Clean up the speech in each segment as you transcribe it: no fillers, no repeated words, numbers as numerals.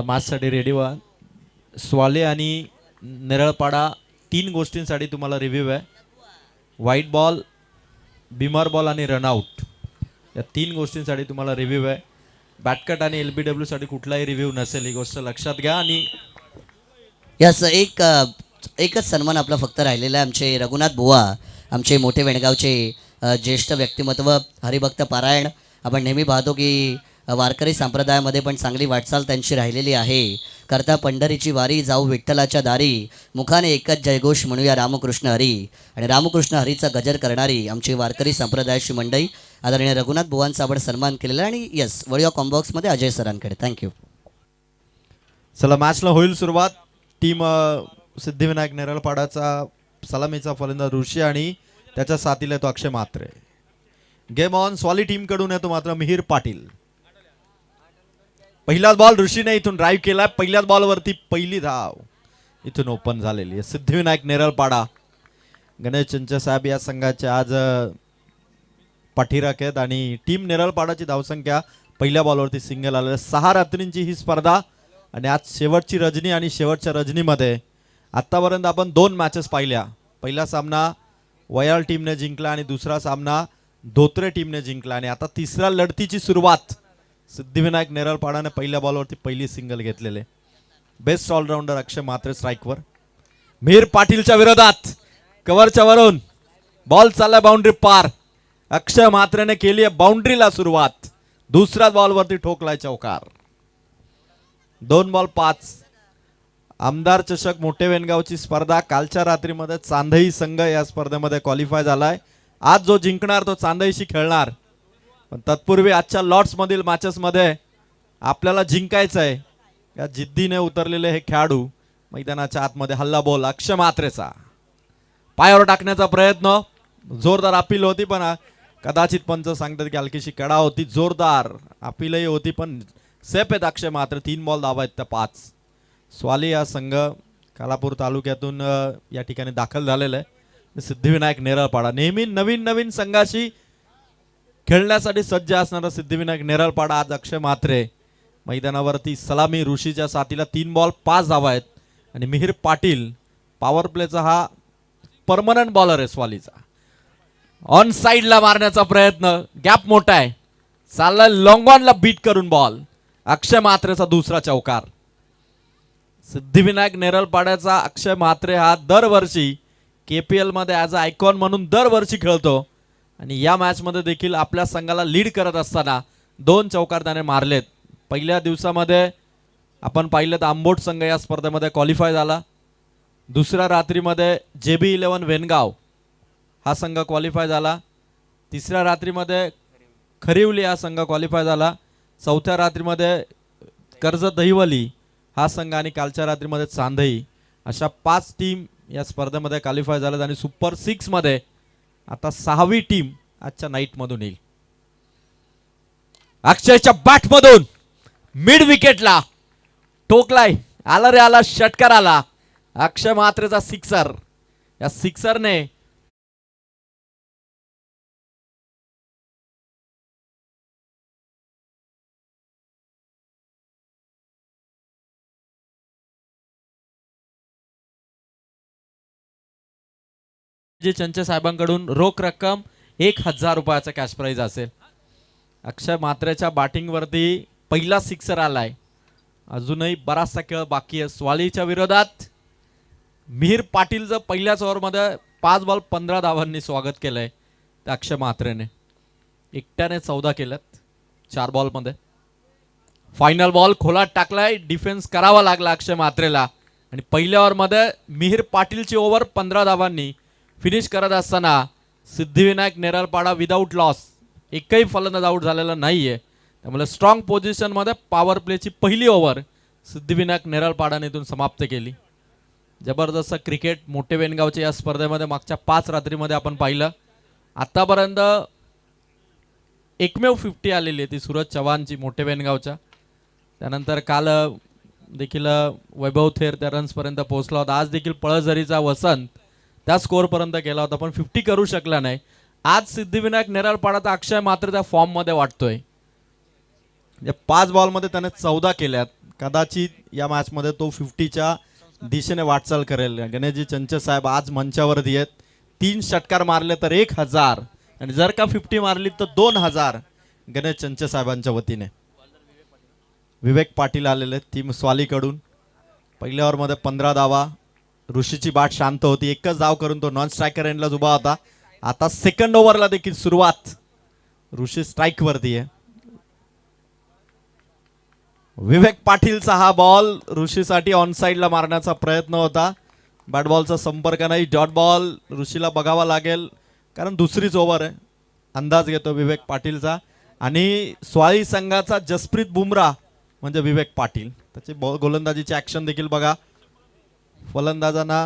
मॅचसाठी ready व्हा. स्वाले आणि नेरळपाडा तीन गोष्टींसाठी तुम्हाला रिव्ह्यू आहे. व्हाईट बॉल, बिमर बॉल आणि रनआउट या तीन गोष्टींसाठी तुम्हाला रिव्ह्यू आहे. बॅटकट आणि LBW साठी कुठलाही रिव्ह्यू नसेल, ही गोष्ट लक्षात घ्या. आणि यस एकच सन्मान आपला फक्त राहिलेला आहे. आमचे रघुनाथ बुवा, आमचे मोठे वेणगावचे ज्येष्ठ व्यक्तिमत्व, हरिभक्त पारायण. आपण नेहमी पाहतो की वारकरी संप्रदायामध्ये पण चांगली वाटचाल त्यांची राहिलेली आहे. करता पंढरीची वारी, जाऊ विठ्ठलाच्या दारी, मुखाने एकच जयघोष म्हणूया रामकृष्ण हरी. आणि रामकृष्ण हरीचा गजर करणारी आमची वारकरी संप्रदायाची मंडळी, आदरणीय रघुनाथ बुवांचा आपण सन्मान केलेला आहे. आणि यस, वळूया कॉम्बॉक्समध्ये अजय सरांकडे. थँक्यू. चला, मॅचला होईल सुरुवात. टीम सिद्धिविनायक नेरळपाडाचा सलामीचा फलंदाज ऋषी आणि त्याच्या साथीला येतो Akshay Mhatre. Game on. Swali team कडून येतो मात्र मिहीर पाटील. पहिलाच बॉल ऋषीने इथून ड्राईव्ह केला. पहिल्याच बॉलवरती पहिली धाव इथून ओपन झालेली आहे. सिद्धिविनायक नेरळपाडा, गणेश चंचे साहेब या संघाचे आज पाठीराख आहेत. आणि टीम नेरळपाडाची धावसंख्या पहिल्या बॉलवरती सिंगल आलेल्या. 6 रात्रींची ही स्पर्धा आणि आज शेवटची रजनी. आणि शेवटच्या रजनीमध्ये आत्तापर्यंत आपण 2 मॅचेस पाहिल्या. पहिला सामना वयाल टीमने जिंकला आणि दुसरा सामना धोत्रे टीमने जिंकला. आणि आता तिसऱ्या लढतीची सुरुवात सिद्धिविनायक नेरळपाडाने पहिल्या बॉलवरती पहिली सिंगल घेतलेले. बेस्ट ऑलराऊंडर अक्षय म्हात्रे स्ट्राईकवर. मिहीर पाटीलच्या विरोधात कव्हरच्या वरून बॉल चालला बाउंड्री पार. अक्षय म्हात्रेने केली आहे बाउंड्रीला सुरुवात. दुसऱ्या बॉलवरती ठोकलाय चौकार. 2 बॉल 5. आमदार चषक मोठे वेणगावची स्पर्धा कालच्या रात्रीमध्ये चांदई संघ या स्पर्धेमध्ये क्वालिफाय झालाय. आज जो जिंकणार तो चांदईशी खेळणार. पण तत्पूर्वी आजच्या लॉट्स मधील मॅचेस मध्ये आपल्याला जिंकायचं आहे. या जिद्दीने उतरलेले हे खेळाडू मैदानाच्या आतमध्ये. हल्ला बॉल अक्षय म्हात्रेचा पायावर टाकण्याचा प्रयत्न. जोरदार अपील होती पण कदाचित पंच सांगतात की हलकीशी कडा होती. जोरदार अपीलही होती पण सेफ आहेत अक्षय म्हात्रे. 3 बॉल धावा आहेत त्या 5. स्वाली हा संघ कालापूर तालुक्यातून या ठिकाणी दाखल झालेला आहे. सिद्धिविनायक नेरळपाडा नेहमी नवीन नवीन संघाशी खेळण्यासाठी सज्ज असणारा सिद्धिविनायक नेरळपाडा. आज अक्षय म्हात्रे मैदानावरती सलामी. ऋषीच्या साथीला 3 बॉल 5 धावा आहेत. आणि मिहीर पाटील पॉवर प्लेचा हा परमनंट बॉलर आहे स्वालीचा. ऑन साइडला मारण्याचा प्रयत्न. गॅप मोठा आहे. चालला लॉंग ऑनला बीट करून बॉल. अक्षय म्हात्रेचा दुसरा चौकार. सिद्धिविनायक नेरळपाड्याचा अक्षय म्हात्रे हा दरवर्षी KPL मध्ये ॲज अ आयकॉन म्हणून दरवर्षी खेळतो. आणि या मॅच मध्ये देखील आपल्या संघाला लीड करत असताना 2 चौकार त्याने मारलेत. पहिल्या दिवसामध्ये आपण पाहिलं तर आंबोट संघ या स्पर्धेमध्ये क्वालिफाय झाला. दुसऱ्या रात्रीमध्ये JB11 वेणगाव हा संघ क्वालिफाय झाला. तिसऱ्या रात्रीमध्ये खरिवली हा संघ क्वालिफाय झाला. चौथ्या रात्रीमध्ये कर्जत दहिवली हा संघ आणि कालच्या रात्रीमध्ये चांदई अशा 5 टीम या स्पर्धेमध्ये क्वालिफाय झाल्यात. आणि सुपर 6 मध्ये आता 6वी टीम आजच्या नाईट मधून येईल. अक्षयच्या बॅट मधून मिड विकेटला टोकलाय. आला रे आला, षटकार आला. अक्षय म्हात्रेचा सिक्सर. या सिक्सरने चंचे साहेबांकडून रोख रक्कम 1000 रुपयाचा कॅश प्राइज असेल. अक्षय म्हात्रेच्या बॅटिंग वरती पहिला सिक्सर आलाय. अजूनही बराचसा खेळ बाकी आहे. स्वालीच्या विरोधात मिहीर पाटीलचं पहिल्याच ओव्हरमध्ये 5 बॉल 15 धावांनी स्वागत केलंय त्या अक्षय म्हात्रेने. एकट्याने 14 केलेत 4 बॉलमध्ये. फायनल बॉल खोलात टाकलाय. डिफेन्स करावा लागला अक्षय म्हात्रेला. आणि पहिल्या ओव्हरमध्ये मिहीर पाटीलची ओव्हर 15 धावांनी फिनिश करत असताना सिद्धिविनायक नेरळपाडा विदाऊट लॉस. एकही फलंदाज आऊट झालेला नाहीये. त्यामुळे स्ट्रॉंग पोझिशन मध्ये पॉवर प्लेची पहिली ओव्हर सिद्धिविनायक नेरळपाडाने इथून समाप्त केली. जबरदस्त क्रिकेट मोठे वेणगावच्या या स्पर्धेमध्ये मागच्या 5 रात्रीमध्ये आपण पाहिलं. आतापर्यंत एकमेव 50 आलेली आहे ती सूरज चव्हाणची मोठे वेणगावच्या. त्यानंतर काल देखील वैभव थेर त्या रन्सपर्यंत पोहोचला होता. आज देखील पळसझरीचा वसंत त्या स्कोअरपर्यंत गेला होता पण 50 करू शकला नाही. आज सिद्धिविनायक नेरळपाडाचा अक्षय म्हात्रे त्या फॉर्म मध्ये वाटतोय. 5 बॉलमध्ये त्याने 14 केल्यात. कदाचित या मॅचमध्ये तो 50च्या दिशेने वाटचाल करेल. गणेशजी चंचल साहेब आज मंचावरती आहेत. 3 षटकार मारले तर 1000 आणि जर का 50 मारली तर 2000 गणेश चंचल साहेबांच्या वतीने. विवेक पाटील आलेले टीम स्वालीकडून. पहिल्या ओव्हरमध्ये 15 धावा. ऋषीची बाट शांत होती. एकच धाव करून तो नॉन स्ट्रायकर एंडला उभा होता. आता सेकंड ओव्हरला देखील सुरुवात. ऋषी स्ट्राईक वरती आहे. विवेक पाटीलचा हा बॉल ऋषीसाठी ऑन साइडला मारण्याचा प्रयत्न होता. बॅट बॉलचा संपर्क नाही. डॉट बॉल ऋषीला बघावा लागेल कारण दुसरीच ओव्हर आहे. अंदाज घेतो विवेक पाटीलचा. आणि स्वाळी संघाचा जसप्रीत बुमराह म्हणजे विवेक पाटील. त्याची गोलंदाजीची ऍक्शन देखील बघा. फलंदाजांना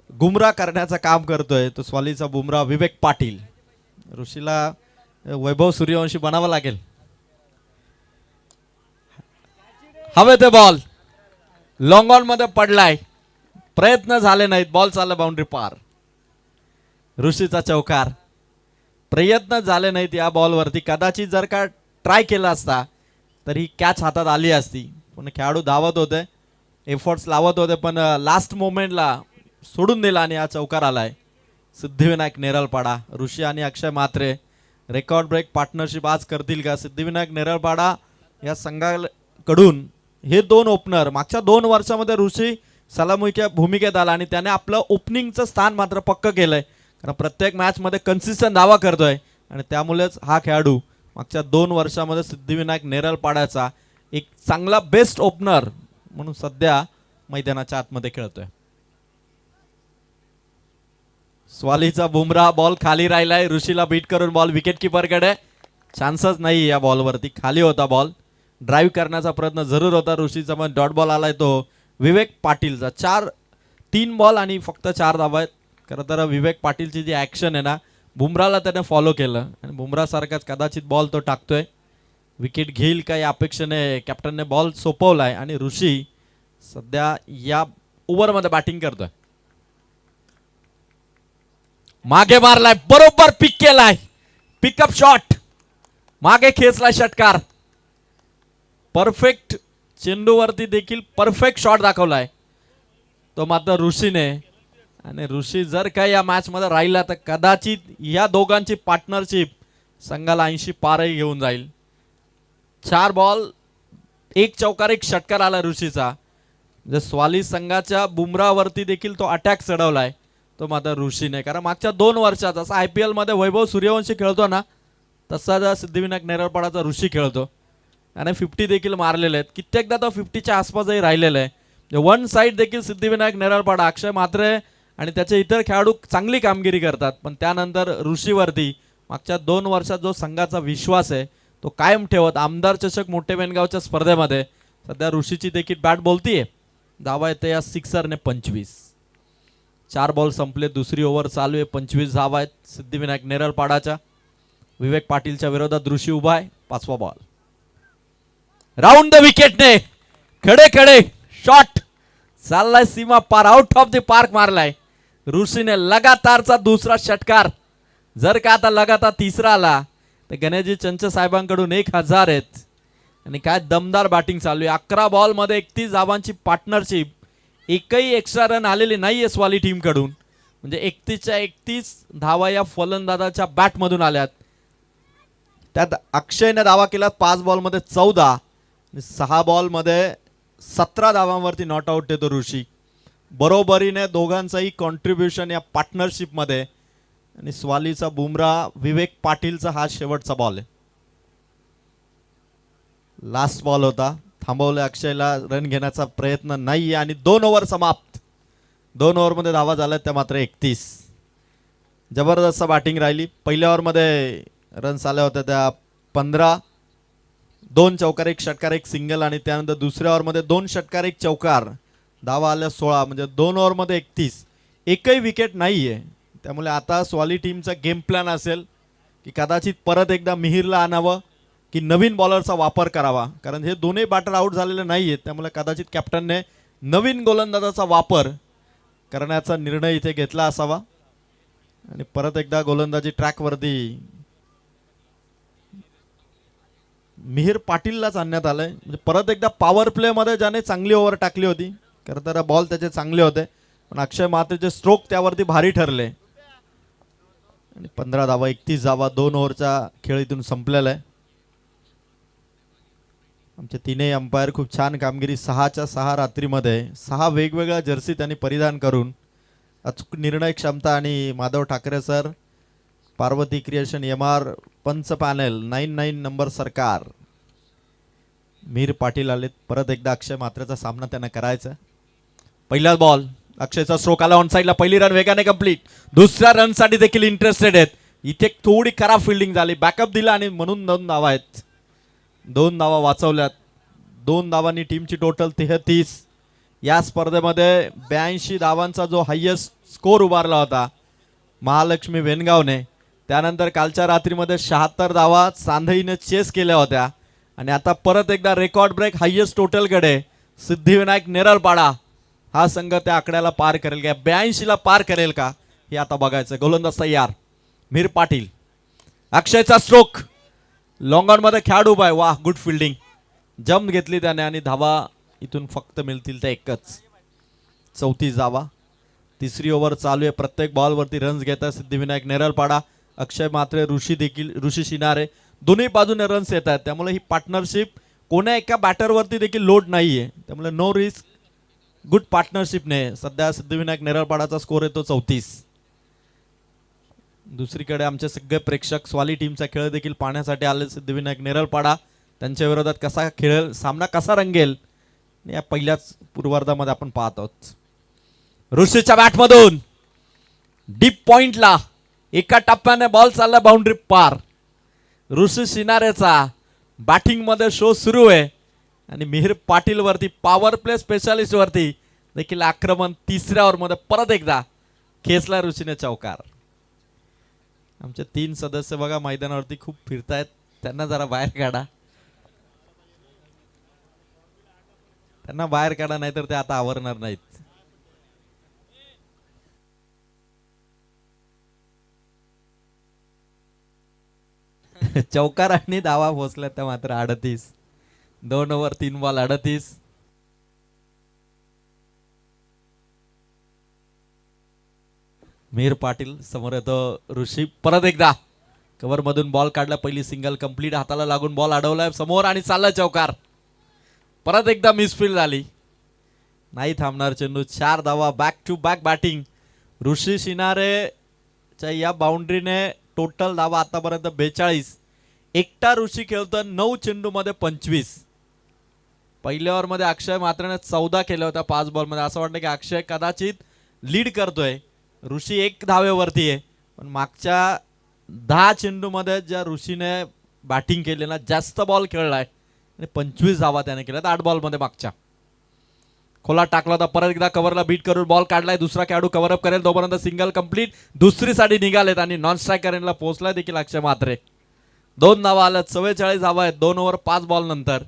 गुमराह करण्याचं काम करतोय तो स्वालीचा बुमराह विवेक पाटील. ऋषीला वैभव सूर्यवंशी बनावं लागेल. हवे ते बॉल लॉंग ऑन मध्ये पडलाय. प्रयत्न झाले नाहीत. बॉल चालला बाउंड्री पार. ऋषीचा चौकार. प्रयत्न झाले नाहीत या बॉलवरती. कदाचित जर का ट्राय केला असता तर ही कॅच हातात आली असती. पण खेळाडू धावत होते. एफर्ट्स लावत होते पण लास्ट मोमेंटला सोडून दिला आणि हा चौकार आलाय. सिद्धिविनायक नेरळपाडा. ऋषी आणि अक्षय म्हात्रे रेकॉर्ड ब्रेक पार्टनरशिप आज करतील का? सिद्धिविनायक नेरळपाडा या संघाकडून हे 2 ओपनर मागच्या 2 वर्षामध्ये ऋषी सलामीच्या भूमिकेत आला आणि त्याने आपलं ओपनिंगचं स्थान मात्र पक्क केलंय. कारण प्रत्येक मॅचमध्ये कन्सिस्टंट दावा करतोय आणि त्यामुळेच हा खेळाडू मागच्या 2 वर्षामध्ये सिद्धिविनायक नेरळपाड्याचा एक चांगला बेस्ट ओपनर म्हणून सध्या मैदानाच्या आतमध्ये खेळतोय. स्वालीचा बुमराह बॉल खाली राहिलाय. ऋषीला बीट करून बॉल विकेट किपरकडे. चान्सच नाही या बॉलवरती. खाली होता बॉल. ड्राईव्ह करण्याचा प्रयत्न जरूर होता ऋषीचा पण डॉट बॉल आलाय तो विवेक पाटीलचा. 3 बॉल आणि फक्त 4 धावा आहेत. खरं तर विवेक पाटीलची जी ऍक्शन आहे ना बुमराहला त्याने फॉलो केलं आणि बुमराह सारखाच कदाचित बॉल तो टाकतोय. विकेट घेईल का या अपेक्षेने कॅप्टनने बॉल सोपवलाय आणि ऋषी सध्या या ओव्हरमध्ये बॅटिंग करतोय. मागे मारलाय. बरोबर पिक केलाय. Pickup shot. मागे खेचलाय षटकार. परफेक्ट चेंडूवरती देखील परफेक्ट शॉट दाखवलाय तो मात्र ऋषीने. आणि ऋषी जर का या मॅच मध्ये राहिला तर कदाचित या दोघांची पार्टनरशिप संघाला 80 पारही घेऊन जाईल. 4 बॉल 1 चौकार 1 षटकार आला ऋषीचा. स्वाली संघाच्या बुमराहवरती देखील तो अटॅक चढवलाय तो मात्र ऋषीने. कारण मागच्या 2 वर्षात जसा IPL मध्ये वैभव सूर्यवंशी खेळतो ना तसा सिद्धिविनायक नेरळपाडाचा ऋषी खेळतो. आणि 50 देखील मारलेले आहेत. कित्येकदा तो 50च्या आसपासही राहिलेला आहे. वन साइड देखील सिद्धिविनायक नेरळपाडा अक्षय म्हात्रे आणि त्याचे इतर खेळाडू चांगली कामगिरी करतात. पण त्यानंतर ऋषीवरती मागच्या 2 वर्षात जो संघाचा विश्वास आहे तो कायम ठेवत आमदार चषक मोठे वेणगावच्या स्पर्धेमध्ये सध्या ऋषीची देखील बॅट बोलतीये. धावा येते या सिक्सरने 25. 4 बॉल संपले. दुसरी ओव्हर चालू आहे. 25 धावा आहेत सिद्धिविनायक नेरळपाडाच्या. विवेक पाटीलच्या विरोधात ऋषी उभा आहे. 5वा बॉल. राऊंड द विकेटने खडे खडे शॉट चाललाय सीमा पार. आउट ऑफ द पार्क मारलाय ऋषीने. लगातारचा दुसरा षटकार. जर का आता लगातार तिसरा आला तर गणेशजी चंचल साहेबांकडून 1000 आहेत. आणि काय दमदार बॅटिंग चालू आहे. 11 बॉल मध्ये 31 धावांची पार्टनरशिप. एकही एक्स्ट्रा रन आलेली नाहीये स्वाली टीम कडून. म्हणजे 31च्या 31 धावा या फलंदाजाच्या बॅट मधून आल्यात. त्यात अक्षयने धावा केला 5 बॉल मध्ये 14. 6 बॉल मध्ये 17 धावांवरती नॉट आउट येतो ऋषी. बरोबरीने दोघांचाही कॉन्ट्रीब्युशन या पार्टनरशिप मध्ये. आणि स्वालीचा बुमराह विवेक पाटीलचा हा शेवटचा बॉल आहे. लास्ट बॉल होता. थांबवले. अक्षयला रन घेण्याचा प्रयत्न नाही आणि 2 ओव्हर समाप्त. 2 ओव्हरमध्ये धावा झाल्या त्या मात्र 31. जबरदस्त बॅटिंग राहिली. पहिल्या ओव्हरमध्ये रन्स आल्या होत्या त्या 15. 2 चौकार 1 षटकार 1 सिंगल आणि त्यानंतर दुसऱ्या ओव्हरमध्ये 2 षटकार 1 चौकार. धावा आल्या 16. म्हणजे 2 ओव्हरमध्ये 31. एकही विकेट नाहीये. त्यामुळे आता स्वाली टीमचा गेम प्लॅन असेल की कदाचित परत एकदा मिहिरला आणावं की नवीन बॉलरचा वापर करावा. कारण हे दोन्ही बॅटर आउट झालेले नाहीयेत. त्यामुळे कदाचित कॅप्टनने नवीन गोलंदाजाचा वापर करण्याचा निर्णय इथे घेतला असावा. आणि परत एकदा गोलंदाजी ट्रॅकवरती मिहिर पाटीललाच आणण्यात आलंय. म्हणजे परत एकदा पॉवर प्ले मध्ये ज्याने चांगली ओव्हर टाकली होती, खरं तर बॉल त्याचे चांगले होते, पण अक्षय मात्रेचे स्ट्रोक त्यावरती भारी ठरले. आणि 15 धावा 31 धावा 2 ओव्हरचा खेळ इथून संपलेला आहे. आमचे तीनही अंपायर खूप छान कामगिरी. 6च्या 6 रात्रीमध्ये 6 वेगवेगळ्या जर्सी त्यांनी परिधान करून अचूक निर्णय क्षमता. आणि Madhav Thackeray sir, Parvati creation, MR पंच पॅनल, 99 नंबर सरकार, मीर पाटील आलेत. परत एकदा अक्षय मात्रेचा सामना त्यांना करायचा. पहिला बॉल अक्षयचा स्ट्रोक आला ऑन साईडला. पहिली रन वेगाने कंप्लीट. दुसऱ्या रनसाठी देखील इंटरेस्टेड आहेत. इथे थोडी खराब फिल्डिंग झाली, बॅकअप दिला आणि म्हणून 2 धावा आहेत. 2 धावा वाचवल्यात. 2 धावांनी टीमची टोटल 33. या स्पर्धेमध्ये 82 धावांचा जो हायेस्ट स्कोर उभारला होता महालक्ष्मी वेनगावने, त्यानंतर कालच्या रात्रीमध्ये 76 धावा चांदईने चेस केल्या होत्या. आणि आता परत एकदा रेकॉर्ड ब्रेक हायेस्ट टोटलकडे सिद्धिविनायक नेरळपाडा हा संघ त्या आकड्याला पार करेल का, 82 ला पार करेल का, हे आता बघायचं. गोलंदाज तयार, मीर पाटील. अक्षयचा स्ट्रोक लॉंग ऑन मध्ये खेळाडू उभा आहे. वाह, गुड फिल्डिंग, जम्प घेतली त्याने आणि धावा इथून फक्त मिळतील त्या एकच. 34 धावा. तिसरी ओव्हर चालू आहे. प्रत्येक बॉलवरती रन्स घेत आहे सिद्धिविनायक नेरळपाडा. अक्षय मात्रे, ऋषी शिनारे दोन्ही बाजूने रन्स येत आहेत. त्यामुळे ही पार्टनरशिप कोण्या एका बॅटरवरती देखील लोड नाहीये. त्यामुळे नो रिस्क, गुड पार्टनरशिपने सध्या सिद्धिविनायक नेरळपाडाचा स्कोर येतो 34. दुसरीकडे आमचे सगळे प्रेक्षक स्वाली टीमचा खेळ देखील पाहण्यासाठी आले. सिद्धिविनायक नेरळपाडा त्यांच्या विरोधात कसा खेळेल, सामना कसा रंगेल, या पहिल्याच पूर्वार्धामध्ये आपण पाहत आहोत. ऋषीच्या बॅटमधून डीप पॉइंटला एका टप्प्याने बॉल चालला बाउंड्री पार. ऋषी शिनारेचा बॅटिंग मध्ये शो सुरू आहे. आणि मिहिर पाटील वरती, पॉवर प्ले स्पेशालिस्ट वरती देखील आक्रमण. तिसऱ्या ओव्हर मध्ये परत एकदा खेचला ऋषीने चौकार. आमचे 3 सदस्य बघा मैदानावरती खूप फिरतायत, त्यांना जरा बाहेर काढा, त्यांना बाहेर काढा, नाहीतर ते आता आवरणार नाहीत. चौकार आणि धावा पोहोचल्या त्या मात्र 38. 2 ओव्हर 3 बॉल 38. मिहिर पाटील समोर येतो. ऋषी परत एकदा कव्हर मधून बॉल काढला. पहिली सिंगल कंप्लीट, हाताला लागून बॉल अडवलाय समोर आणि चालला चौकार. परत एकदा मिसफील्ड झाली, नाही थांबणार चेंडू. 4 धावा, बॅक टू बॅक बॅटिंग. ऋषी शिनारेच्या या बाउंड्रीने टोटल धावा आतापर्यंत 42. एकटा ऋषी खेळतो 9 चेंडू मध्ये 25. पहिल्या ओव्हर मध्ये अक्षय मात्रेने 14 केल्या होत्या 5 बॉल मध्ये. असं वाटतं की अक्षय कदाचित लीड करतोय. ऋषी 1 धावेवरती आहे, पण मागच्या 10 चेंडू मध्ये ज्या ऋषीने बॅटिंग केली ना, जास्त बॉल खेळलाय आणि 25 धावा त्याने केल्यात 8 बॉल मध्ये. मागच्या खोला टाकला होता, परत एकदा कव्हरला बीट करून बॉल काढलाय. दुसरा खेळाडू कव्हर अप करेल तोपर्यंत सिंगल कंप्लीट. दुसरी साठी निघालेत आणि नॉन स्ट्रायकर एंडला पोहोचलाय देखील अक्षय मात्रे. 2 धावा आल्यात. 44 धावा आहेत 2 ओव्हर 5 बॉल नंतर.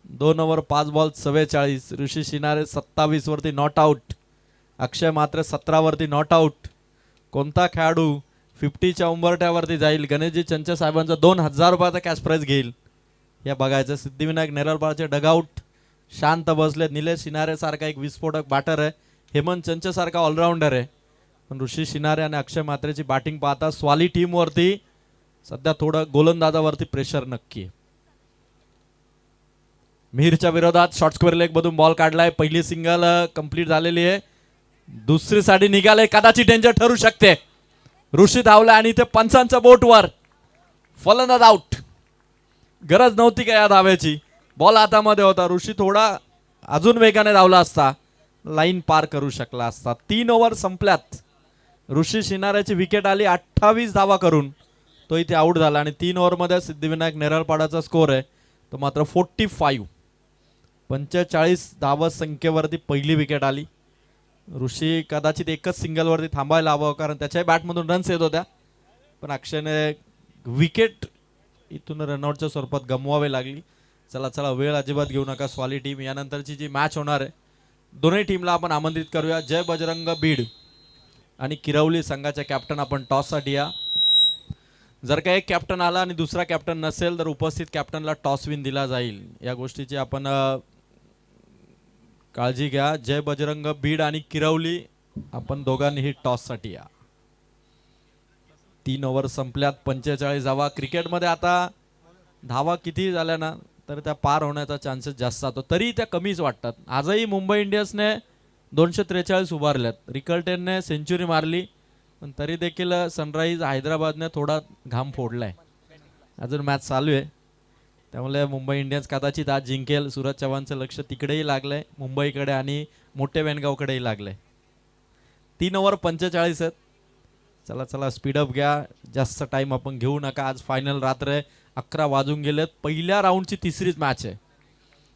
2 ओव्हर 5 बॉल 44. ऋषी शिनारे 27 वरती नॉट आउट. अक्षय मात्रे 17 वरती नॉट आउट. कोणता खेळाडू 50च्या उंबरठ्यावरती जाईल, गणेशजी चंचे साहेबांचा 2000 रुपयाचा कॅश प्राइज घेईल, या बघायचं. सिद्धिविनायक नेरळपाडाचे डगआउट शांत बसले. निलेश शिनारे सारखा एक विस्फोटक बॅटर आहे, हेमंत चंचे सारखा ऑलराऊंडर आहे, पण ऋषी शिनारे आणि अक्षय मात्रेची बॅटिंग पाहता स्वाली टीम वरती सध्या थोडं गोलंदाजावरती प्रेशर नक्की आहे. मिहिरच्या विरोधात शॉर्ट स्क्वेअर लेग मधून बॉल काढलाय. पहिली सिंगल कंप्लीट झालेली आहे. दुसरी साठी निघाले, कदाचित डेंजर ठरू शकते. ऋषी धावला आणि ते पंचांच्या बोटवर फलंदाज आउट. गरज नव्हती का या धाव्याची, बॉल हातामध्ये होता. ऋषी थोडा अजून वेगाने धावला असता, लाईन पार करू शकला असता. 3 ओव्हर संपल्यात. ऋषी शिनाऱ्याची विकेट आली 28 धावा करून, तो इथे आउट झाला. आणि 3 ओव्हर मध्ये सिद्धिविनायक नेरळपाडाचा स्कोर आहे तो मात्र 45. 45 धावा संख्येवरती पहिली विकेट आली. ऋषी कदाचित एकच सिंगल वरती थांबायला हवं, कारण त्याच्याही बॅटमधून रन्स येत होत्या, पण अक्षयने विकेट इथून रनआउटच्या स्वरूपात गमवावी लागली. चला चला, वेळ अजिबात घेऊ नका स्वाली टीम. यानंतरची जी मॅच होणार आहे, दोन्ही टीमला आपण आमंत्रित करूया. जय बजरंग बीड आणि किरवली संघाच्या कॅप्टन आपण टॉस साठी या. जर का एक कॅप्टन आला आणि दुसरा कॅप्टन नसेल तर उपस्थित कॅप्टनला टॉस विन दिला जाईल. या गोष्टीची आपण काळजी घ्या. जय बजरंग बीड आणि किरवली आपण दोघांनीही टॉससाठी या. 3 ओव्हर संपल्यात. 45 धावा. क्रिकेटमध्ये आता धावा किती झाल्या ना तर त्या पार होण्याचा चान्सेस जास्त असतो, तरी त्या कमीच वाटतात. आजही मुंबई इंडियन्सने 243 उभारल्यात. रिकल्टनने सेंचुरी मारली, पण तरी देखील सनराईज हैदराबादने थोडा घाम फोडलाय. अजून मॅच चालू आहे, त्यामुळे मुंबई इंडियन्स कदाचित आज जिंकेल. सूरज चव्हाणचं लक्ष तिकडेही लागलंय, मुंबईकडे आणि मोठे वेणगावकडेही लागलंय. 3 ओव्हर 45 आहेत. चला चला स्पीडअप घ्या, जास्त टाइम आपण घेऊ नका. आज फायनल रात्र आहे, 11 वाजून गेलेत. पहिल्या राऊंडची तिसरीच मॅच आहे,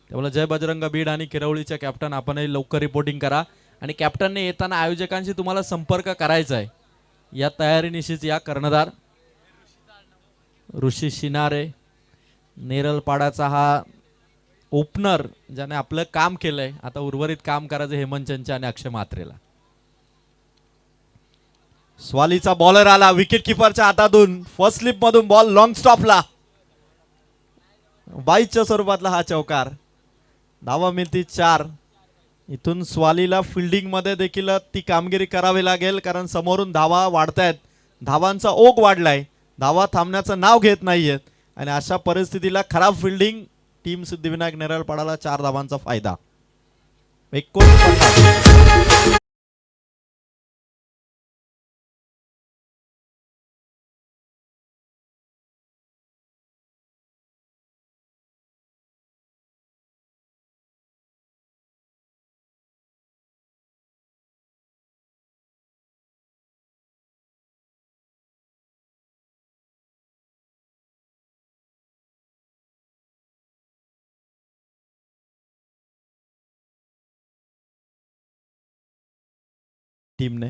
त्यामुळे जय बजरंग बीड आणि किरवळीच्या कॅप्टन आपणही लवकर रिपोर्टिंग करा. आणि कॅप्टनने येताना आयोजकांशी तुम्हाला संपर्क करायचा आहे, या तयारीनिशीच या. कर्णधार ऋषी शिनारे, नेरलपाडाचा हा ओपनर ज्याने आपलं काम केलंय, आता उर्वरित काम करायचं हेमंत चंचा आणि अक्षय म्हात्रेला. स्वालीचा बॉलर आला विकेट किपरच्या हातातून. फर्स्ट स्लिप मधून बॉल लॉंग स्टॉपला, 22च्या स्वरूपातला हा चौकार. धावा मिळती 4. इथून स्वालीला फिल्डिंग मध्ये देखील ती कामगिरी करावी लागेल, कारण समोरून धावा वाढतायत. धावांचा ओघ वाढलाय, धावा थांबण्याचं नाव घेत नाहीयेत. आणि अशा परिस्थितीला खराब फिल्डिंग टीम सिद्धिविनायक नेरळपाडाला 4 धावांचा फायदा. 49. टीमने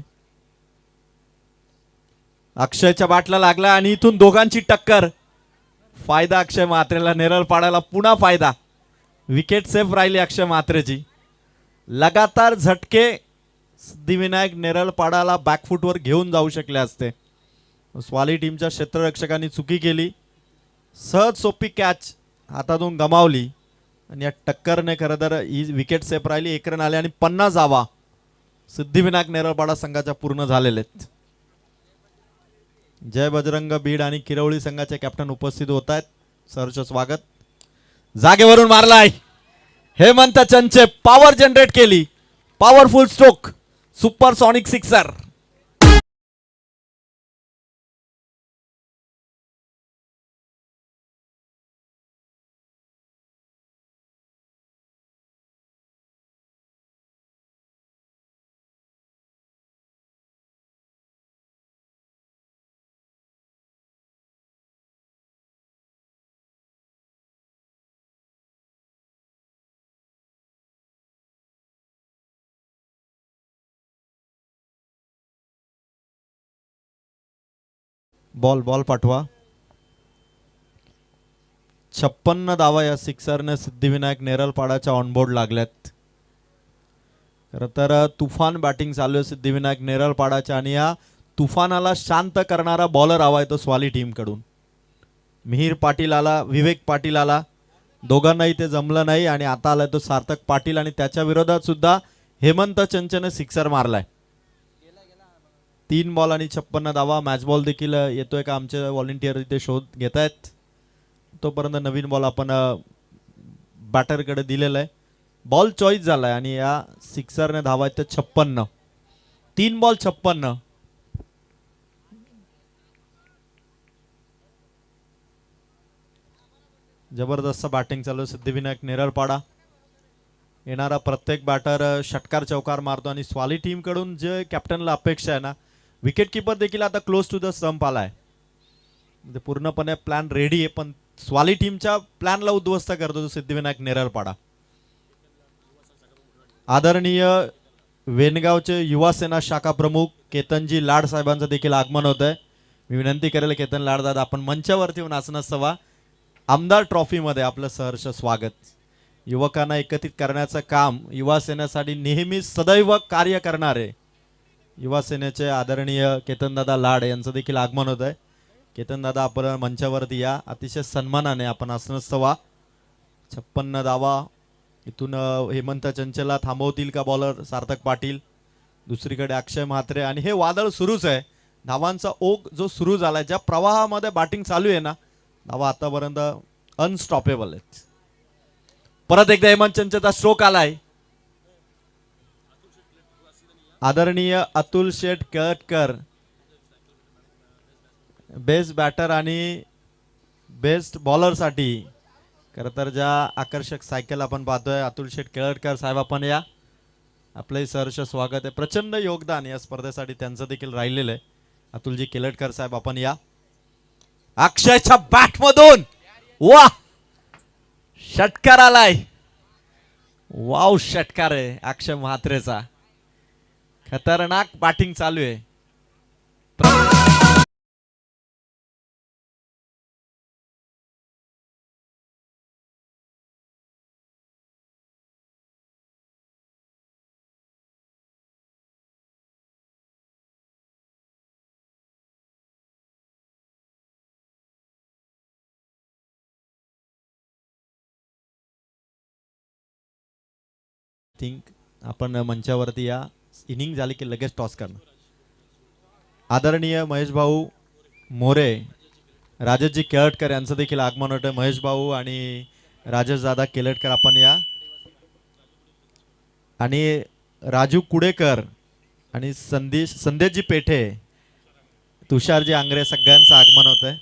अक्षयच्या बाटला लागला आणि इथून दोघांची टक्कर. फायदा अक्षय म्हात्रेला, नेरळपाडाला पुन्हा फायदा. विकेट सेफ राहिली अक्षय म्हात्रेची. लगातार झटके सिद्धिविनायक नेरळपाडाला बॅकफुटवर घेऊन जाऊ शकले असते. स्वाली टीमच्या क्षेत्ररक्षकांनी चुकी केली, सहज सोपी कॅच हातातून गमावली आणि या टक्करने खरं तर ही विकेट सेफ राहिली. 1 रन आले आणि 50 धावा सिद्धिविनायक नेरळपाडा संघाच्या पूर्ण झालेले आहेत. जय बजरंग बीड आणि किरवळी संघाचे कॅप्टन उपस्थित होत आहेत. सहर्ष स्वागत. जागेवरून मारलाय हेमंत चंचे, पॉवर जनरेट केली. Powerful stroke, super sonic sixer. Ball पाठवा. 56 धावा या सिक्सरने सिद्धिविनायक नेरळपाडाच्या ऑनबोर्ड लागल्यात. खरं तर तुफान बॅटिंग चालू आहे सिद्धिविनायक नेरळपाडाच्या, आणि या तुफानाला शांत करणारा बॉलर हवा आहे तो स्वाली टीम कडून. मिहीर पाटील आला, विवेक पाटील आला, दोघांनाही ते जमलं नाही आणि आता आलाय तो सार्थक पाटील. आणि त्याच्या विरोधात सुद्धा हेमंत चंचने सिक्सर मारलाय. 3 बॉल आणि 56 धावा. मॅच बॉल देखील येतोय का आमचे व्हॉलेंटियर इथे शोध घेत आहेत. तोपर्यंत नवीन बॉल आपण बॅटरकडे दिलेला आहे. बॉल चॉईस झालाय आणि या सिक्सरने धावा आहेत 56. 3 बॉल 56. जबरदस्त बॅटिंग चालू सिद्धिविनायक नेरळपाडा. येणारा प्रत्येक बॅटर षटकार चौकार मारतो आणि स्वाली टीम कडून जे कॅप्टनला अपेक्षा आहे ना, विकेट किपर देखील आता क्लोज टू द स्टंप आलाय. म्हणजे पूर्णपणे प्लॅन रेडी आहे, पण स्वाली टीमच्या प्लॅनला उद्ध्वस्त करतो सिद्धिविनायक नेरळपाडा. आदरणीय वेणगावचे युवा सेना शाखा प्रमुख केतनजी लाड साहेबांचं देखील आगमन होत आहे. मी विनंती करेल केतन लाड दादा आपण मंचावरती येऊन आसन सवा. आमदार ट्रॉफी मध्ये आपलं सहर्ष स्वागत. युवकांना एकत्रित करण्याचं काम युवा सेनेसाठी नेहमी सदैव कार्य करणारे युवा सेनेचे आदरणीय केतनदादा लाड यांचं देखील आगमन होत आहे. केतन दादा आपण मंचावरती या, अतिशय सन्मानाने आपण आसनस्थ व्हा. 56 धावा. इथून हेमंत चंचलला थांबवतील का बॉलर सार्थक पाटील. दुसरीकडे अक्षय म्हात्रे आणि हे वादळ सुरूच आहे. धावांचा ओघ जो सुरू झालाय, ज्या प्रवाहामध्ये बॅटिंग चालू आहे ना, धावा आतापर्यंत अनस्टॉपेबल आहेत. परत एकदा हेमंत चंचलचा स्ट्रोक आलाय. आदरणीय अतुल शेठ केळटकर बेस्ट बॅटर आणि बेस्ट बॉलरसाठी खरं तर ज्या आकर्षक सायकल आपण पाहतोय, अतुल शेठ केळटकर साहेब आपण या, आपलंही सहर्ष स्वागत आहे. प्रचंड योगदान या स्पर्धेसाठी त्यांचं देखील राहिलेलं आहे. अतुलजी केळटकर साहेब आपण या. अक्षयच्या बॅट मधून वा षटकार आलाय. वाव षटकार आहे अक्षय म्हात्रेचा. खतरनाक बॅटिंग चालू आहे. थिंक आपण मंचावरती या. इनिंग झाली की लगेच टॉस करणं. आदरणीय महेश भाऊ मोरे, राजेशजी केळटकर यांचं देखील आगमन होतं. महेश भाऊ आणि राजेश दादा केळटकर आपण या. आणि राजू कुडेकर आणि संदेशजी पेठे, तुषारजी आंग्रे सगळ्यांचं आगमन होत आहे.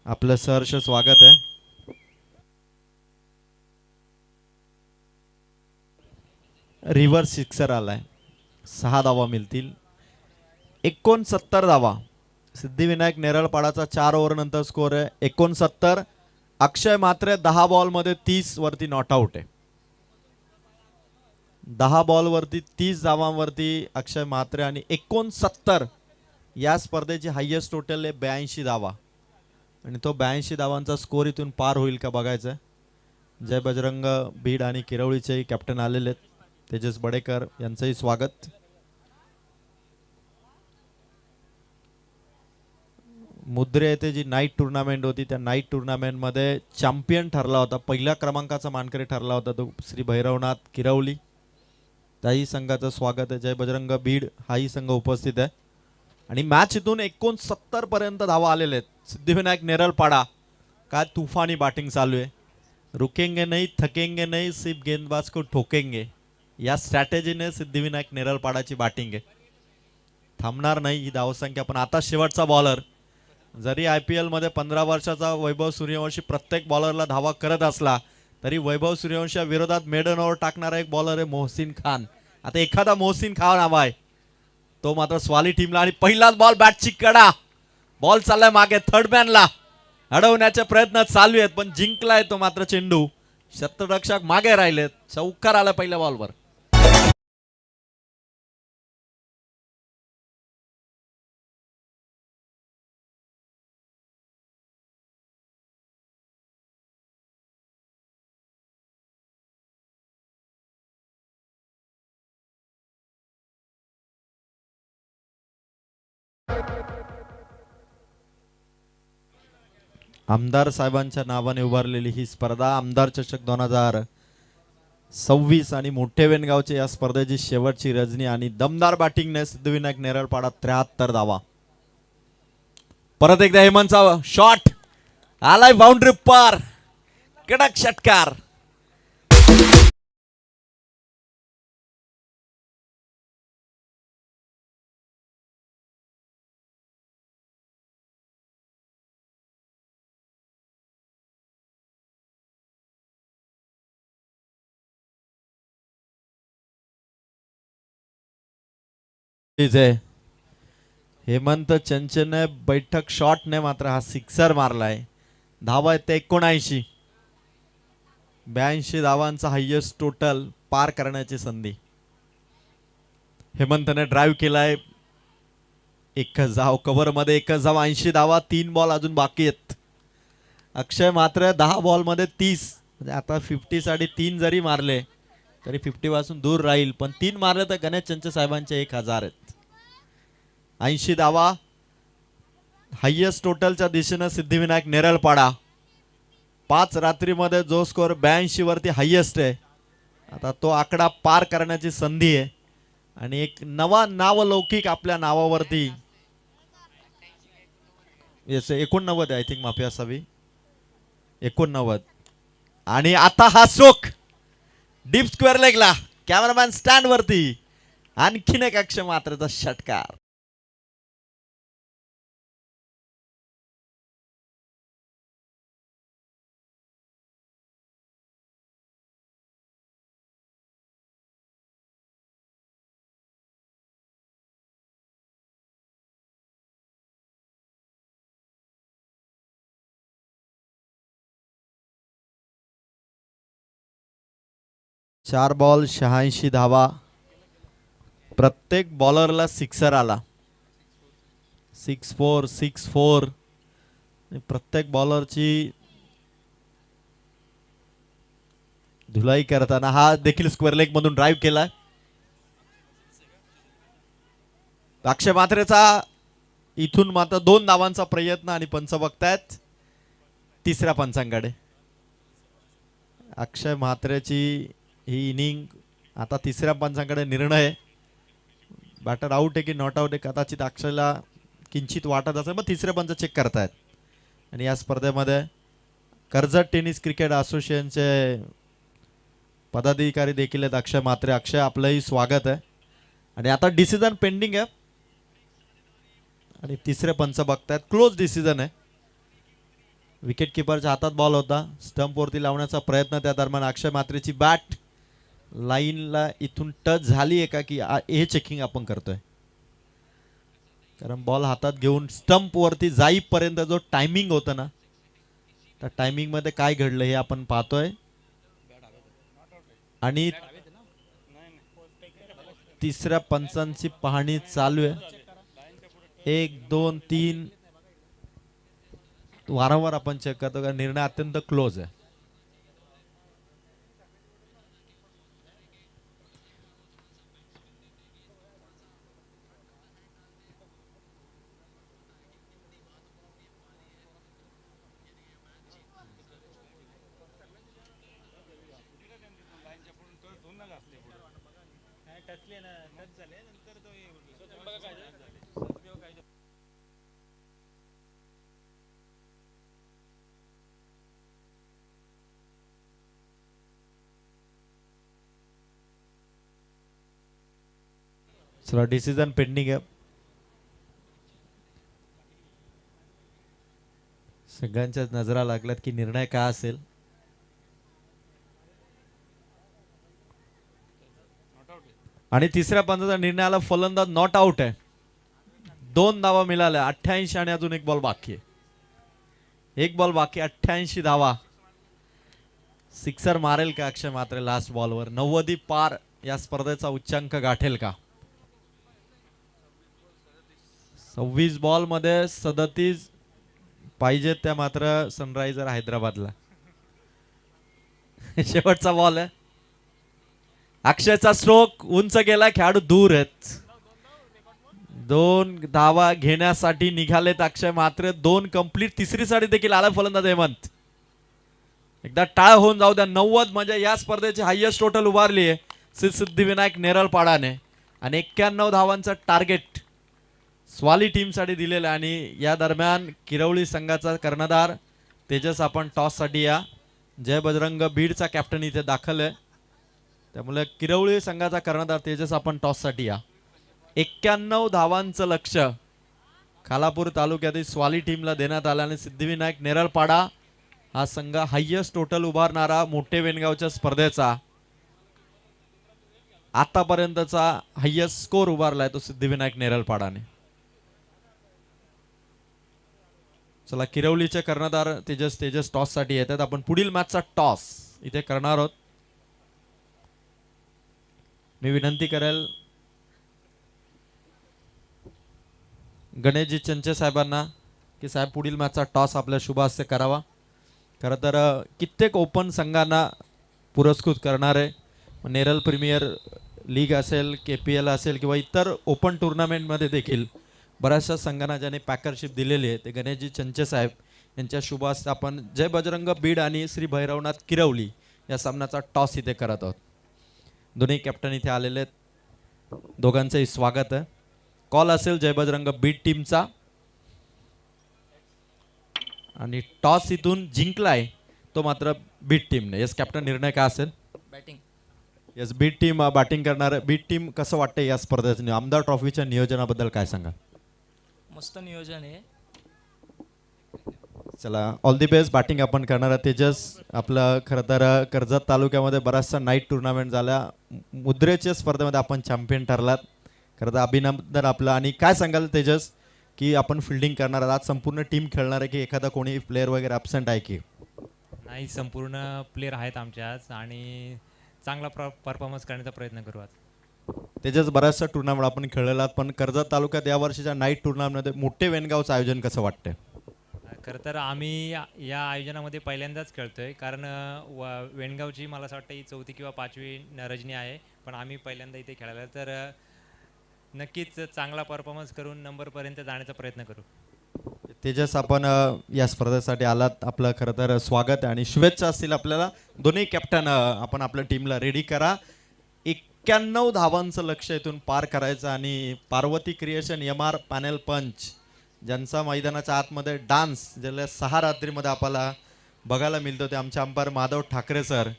आपलं सहर्ष स्वागत आहे. रिव्हर्स सिक्सर आलाय. 6 धावा मिळतील. 69 धावा. सिद्धिविनायक नेरळपाडाचा 4 ओव्हर नंतर स्कोर आहे 69. अक्षय म्हात्रे 10 बॉलमध्ये 30 वरती नॉट आउट आहे. 10 बॉलवरती 30 धावांवरती अक्षय म्हात्रे आणि 69 या स्पर्धेची हायएस्ट टोटल आहे 82 धावा. आणि तो 82 धावांचा स्कोर इथून पार होईल का बघायचं. जय बजरंग बीड आणि किरवळीचेही कॅप्टन आलेले आहेत. तेजस बडेकर यांचंही स्वागत. मुद्रे येथे जी नाईट टुर्नामेंट होती, त्या नाईट टुर्नामेंटमध्ये चॅम्पियन ठरला होता, पहिल्या क्रमांकाचा मानकरी ठरला होता तो श्री भैरवनाथ किरवली. त्याही संघाचं स्वागत आहे. जय बजरंग बीड हाही संघ उपस्थित आहे. आणि मॅच इथून 69 पर्यंत धावा आलेले आहेत. सिद्धिविनायक नेरळपाडा काय तुफानी बॅटिंग चालू आहे. रुकेंगे नहीं थकेंगे नहीं सिर्फ गेंदबाज को ठोकेंगे या स्ट्रॅटेजीने सिद्धिविनायक नेरळपाडाची बॅटिंग आहे. थांबणार नाही ही धावसंख्या. पण आता शेवटचा बॉलर, जरी IPL मध्ये 15 वर्षाचा वैभव सूर्यवंशी प्रत्येक बॉलरला धावा करत असला, तरी वैभव सूर्यवंशी विरोधात मेडन ओव्हर टाकणारा एक बॉलर आहे मोहसिन खान. आता एखादा मोहसिन खान हवा आहे, तो मात्र स्वाली टीमला. आणि पहिलाच बॉल बॅटची कडा, बॉल चाललाय मागे थर्डमॅनला, अडवण्याचे प्रयत्न चालू आहेत पण जिंकलाय तो मात्र चेंडू. शतरक्षक मागे राहिलेत. चौकार आला पहिल्या बॉलवर. आमदार साहेबांच्या नावाने उभारलेली ही स्पर्धा आमदार चषक 2026 आणि मोठे वेणगावचे या स्पर्धेची शेवटची रजनी. आणि दमदार बॅटिंगने सिद्धिविनायक नेरळपाडा 73 धावा. परत एकदा हेमंतचा शॉट आलाय बाउंड्री पार, कडक षटकार. हेमंत चंचलने बैठक शॉटने मात्र हा सिक्सर मारलाय. धावा आहेत 79. 82 धावांचा हायएस्ट टोटल पार करण्याची संधी. हेमंतने ड्राईव्ह केलाय. एकच धाव कव्हर मध्ये, एकच धाव. 80 धावा, 3 बॉल अजून बाकी आहेत. अक्षय मात्र 10 बॉल मध्ये 30, म्हणजे आता 50 साठी 3 जरी मारले तरी 50 पासून दूर राहील. पण 3 मारले तर गणेश चंचल साहेबांचे 1000 आहेत. 80 धावा हायेस्ट टोटलच्या दिशेनं सिद्धिविनायक नेरळपाडा. 5 रात्रीमध्ये जो स्कोअर 82 वरती हायेस्ट आहे, आता तो आकडा पार करण्याची संधी आहे आणि एक नवा नावलौकिक आपल्या नावावरती. 89 आय थिंक माफी असावी, 89. आणि आता हा स्ट्रोक डीप स्क्वेअर लेगला कॅमेरामॅन स्टँड वरती आणखीन एक अक्षय मात्रेचा षटकार. चार बॉल 86 धावा. प्रत्येक बॉलरला सिक्सर आला. 6-4 6-4. प्रत्येक बॉलरची धुलाई करताना हा देखील स्क्वेअर लेग मधून ड्राईव्ह केला. अक्षय मात्रेचा इथून मात्र 2 धावांचा प्रयत्न आणि पंच बघतायत तिसऱ्या पंचांकडे. अक्षय म्हात्रेची ही इनिंग आता तिसऱ्या पंचांकडे निर्णय. बॅटर आउट आहे की नॉट आउट आहे कदाचित अक्षयला किंचित वाटत असेल, मग तिसरे पंच चेक करतायत. आणि या स्पर्धेमध्ये कर्जत टेनिस क्रिकेट असोसिएशनचे पदाधिकारी देखील आहेत अक्षय म्हात्रे. अक्षय, आपलंही स्वागत आहे. आणि आता डिसिजन पेंडिंग आहे आणि तिसरे पंच बघतायत. क्लोज डिसिजन आहे. विकेट किपरच्या हातात बॉल होता, स्टंपवरती लावण्याचा प्रयत्न. त्या दरम्यान अक्षय म्हात्रेची बॅट लाईनला इथून टच झाली आहे का की हे चेकिंग आपण करतोय, कारण बॉल हातात घेऊन स्टंप वरती जाईपर्यंत जो टायमिंग होता ना, त्या टायमिंग मध्ये काय घडलं हे आपण पाहतोय. आणि तिसऱ्या पंचांची पाहणी चालू आहे. 1 2 3 वारंवार आपण चेक करतो का निर्णय अत्यंत क्लोज आहे. चला, डिसिजन पेंडिंग आहे. सगळ्यांच्याच नजरा लागल्यात की निर्णय काय असेल. आणि तिसऱ्या पंचाचा निर्णय आला, फलंदाज नॉट आउट आहे. 2 धावा मिळाल्या. 88 आणि अजून 1 बॉल बाकी आहे. 1 बॉल बाकी, 88 धावा. सिक्सर मारेल का अक्षय म्हात्रे लास्ट बॉलवर? 90 पार या स्पर्धेचा उच्चांक गाठेल का? 26 बॉल मध्ये 37 पाहिजेत त्या मात्र सनरायझर हैदराबादला. शेवटचा बॉल आहे. अक्षयचा स्ट्रोक उंच गेला, खेळाडू दूर आहेत. 2 धावा घेण्यासाठी निघालेत अक्षय म्हात्रे. 2 कंप्लीट. तिसरी साडी देखील आला फलंदाज हेमंत. एकदा टाळ होऊन जाऊ द्या. 90 म्हणजे या स्पर्धेची हायेस्ट टोटल उभारली आहे सिद्धिविनायक नेरळपाडाने. आणि 91 धावांचं टार्गेट स्वाली टीमसाठी दिलेलं. आणि या दरम्यान किरवळी संघाचा कर्णधार तेजस आपण टॉससाठी या. जय बजरंग बीडचा कॅप्टन इथे दाखल आहे, त्यामुळे किरवळी संघाचा कर्णधार तेजस आपण टॉससाठी या. 91 धावांचं लक्ष खालापूर तालुक्यातील स्वाली टीमला देण्यात आलं. आणि सिद्धिविनायक नेरळपाडा हा संघ हायेस्ट टोटल उभारणारा मोठे वेणगावच्या स्पर्धेचा आतापर्यंतचा हायेस्ट स्कोर उभारलाय तो सिद्धिविनायक नेरळपाडाने. चला, किरवलीचे कर्णधार तेजस टॉस साठी येतात. आपण पुढील मॅचचा टॉस इथे करणार आहोत. मी विनंती करेल गणेशजी चंचे साहेबांना की साहेब पुढील मॅचचा टॉस आपल्या शुभ हस्ते करावा. खरं तर कित्येक ओपन संघांना पुरस्कृत करणारे नेरळ प्रीमियर लीग असेल, KPL असेल किंवा इतर ओपन टुर्नामेंटमध्ये देखील बऱ्याचशा संघांना ज्याने पॅकरशिप दिलेली आहे ते गणेशजी चंचे साहेब यांच्या शुभ हस्ते आपण जय बजरंग बीड आणि श्री भैरवनाथ किरवली या सामन्याचा टॉस इथे करत आहोत. दोन्ही कॅप्टन इथे आलेले आहेत, दोघांचंही स्वागत आहे. कॉल असेल जय बजरंग बीड टीमचा आणि टॉस इथून जिंकलाय तो मात्र बीड टीमने. यस कॅप्टन, निर्णय काय असेल? Batting. Yes Beed team batting करणार. बीड टीम कसं वाटतं या स्पर्धेचं आमदार ट्रॉफीच्या नियोजनाबद्दल काय सांगा? मस्त नियोजन आहे. चला ऑल दी बेस्ट. बॅटिंग आपण करणार. तेजस आपलं खरं तर कर्जत तालुक्यामध्ये बराचसा नाईट टुर्नामेंट झाल्या, मुद्रेच्या स्पर्धेमध्ये आपण चॅम्पियन ठरलात. खरं तर अभिनंदन आपलं. आणि काय सांगाल तेजस की आपण फिल्डिंग करणार आहात, संपूर्ण टीम खेळणार आहे की एखादा कोणी प्लेअर वगैरे ॲब्सेंट आहे की? नाही, संपूर्ण प्लेयर आहेत आमच्या आज आणि चांगला परफॉर्मन्स करण्याचा प्रयत्न करू आज. तेजस बराचसा टुर्नामेंट आपण खेळलेला आहात, पण कर्जत तालुक्यात या वर्षीच्या नाईट टुर्नामेंटमध्ये मोठे वेणगावचं आयोजन कसं वाटतं? खरं तर आम्ही या आयोजनामध्ये पहिल्यांदाच खेळतोय, कारण वेणगावची मला असं वाटतं ही 4थी किंवा 5वी रजनी आहे, पण आम्ही पहिल्यांदा इथे खेळायला. तर नक्कीच चांगला परफॉर्मन्स करून नंबरपर्यंत जाण्याचा प्रयत्न करू. तेजस आपण या स्पर्धेसाठी आलात, आपलं खरं तर स्वागत आहे आणि शुभेच्छा असतील आपल्याला. दोन्ही कॅप्टन आपण आपल्या टीमला रेडी करा. 91 धावांचं लक्ष इथून पार करायचं आणि पार्वती क्रिएशन MR पॅनल पंच ज्यांचा मैदानाच्या आतमध्ये डान्स ज्याला 6 रात्रीमध्ये आपल्याला बघायला मिळतो ते आमचे अंपायर माधव ठाकरे सर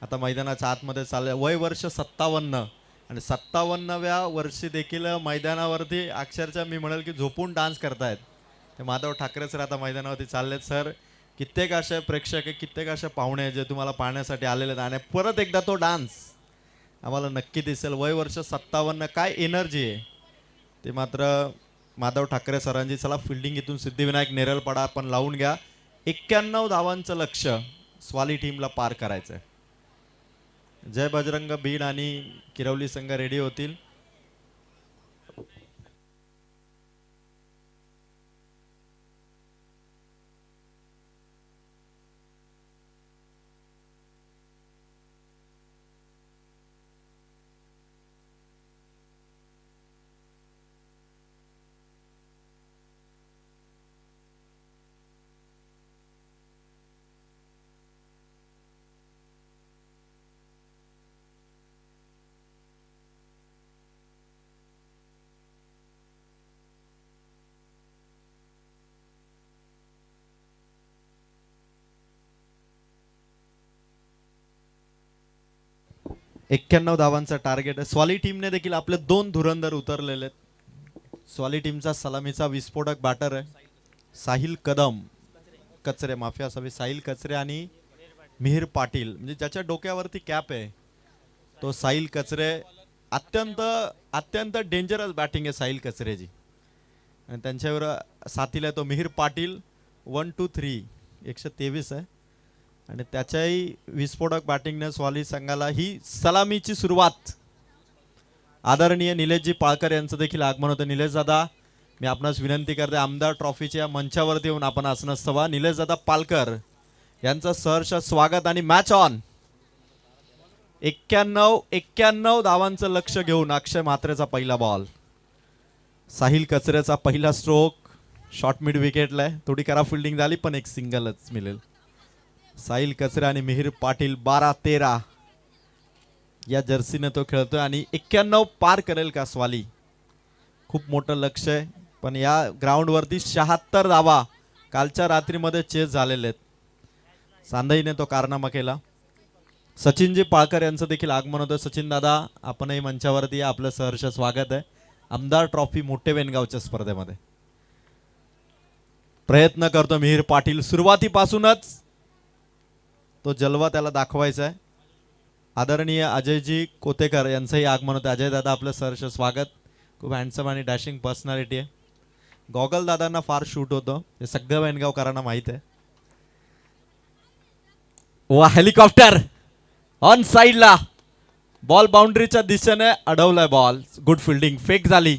आता मैदानाच्या आतमध्ये चालले. वय वर्ष 57 आणि 57व्या वर्षी देखील मैदानावरती अक्षरशः मी म्हणेल की झोपून डान्स करतायत ते माधव ठाकरे सर आता मैदानावरती चाललेत. सर, कित्येक असे प्रेक्षक कित्येक असे पाहुणे जे तुम्हाला पाहण्यासाठी आलेले आहेत आणि परत एकदा तो डान्स आम्हाला नक्की दिसेल. वय वर्ष 57, काय एनर्जी आहे ते मात्र माधव ठाकरे सरांची. चला फिल्डिंग इथून सिद्धिविनायक नेरलपाडा आपण लावून घ्या. 91 धावांचं लक्ष स्वाली टीमला पार करायचं आहे. जय बजरंग बीड आणि किरवली संघ रेडी होतील. एक्क्याण्णव धावांचा टार्गेट आहे. स्वाली टीमने देखील आपले 2 धुरंधर उतरलेले आहेत. स्वाली टीमचा सलामीचा विस्फोटक बॅटर आहे साहिल कदम कचरे, माफी असावी, साहिल कचरे आणि मिहिर पाटील, म्हणजे ज्याच्या डोक्यावरती कॅप आहे तो साहिल कचरे. अत्यंत अत्यंत डेंजरस बॅटिंग आहे साहिल कचरेची. आणि त्यांच्यावर साथीला तो मिहिर पाटील. 1 2 3 123 आहे आणि त्याच्याही विस्फोटक बॅटिंगने स्वाली संघाला ही सलामीची सुरुवात. आदरणीय निलेशजी पाळकर यांचं देखील आगमन होतं. निलेश दादा, मी आपणास विनंती करते आमदार ट्रॉफीच्या मंचावरती येऊन आपण आसन असावा. निलेश दादा पालकर यांचं सहर्ष स्वागत आणि मॅच ऑन. 91 धावांचं लक्ष घेऊन अक्षय म्हात्रेचा पहिला बॉल, साहिल कचरेचा पहिला स्ट्रोक, शॉर्ट मिड विकेटला आहे. थोडी करा फिल्डिंग झाली पण एक सिंगलच मिळेल. साहिल कचरे आणि मिहिर पाटील 12-13 या जर्सीने तो खेळतोय आणि 91 पार करेल का स्वाली? खूप मोठं लक्ष आहे, पण या ग्राउंडवरती 76 धावा कालच्या रात्रीमध्ये चेस झालेले आहेत. सांधईने तो कारनामा केला. सचिनजी पाळकर यांचं देखील आगमन होतं. सचिन दादा, आपणही मंचावरती या, आपलं सहर्ष स्वागत आहे आमदार ट्रॉफी मोठे वेणगावच्या स्पर्धेमध्ये. प्रयत्न करतो मिहिर पाटील, सुरुवातीपासूनच तो जलवा त्याला दाखवायचा आहे. आदरणीय अजयजी कोतेकर यांचंही आगमन होतं. अजय दादा, आपलं सहर्ष स्वागत. खूप हँडसम आणि डॅशिंग पर्सनॅलिटी आहे. गॉगल दादांना फार शूट होतं, हे सगळं वेणगावकरांना माहीत आहे. वा, हेलिकॉप्टर ऑन साईडला, बॉल बाउंड्रीच्या दिशेने अडवलाय बॉल. गुड फिल्डिंग, फेक झाली,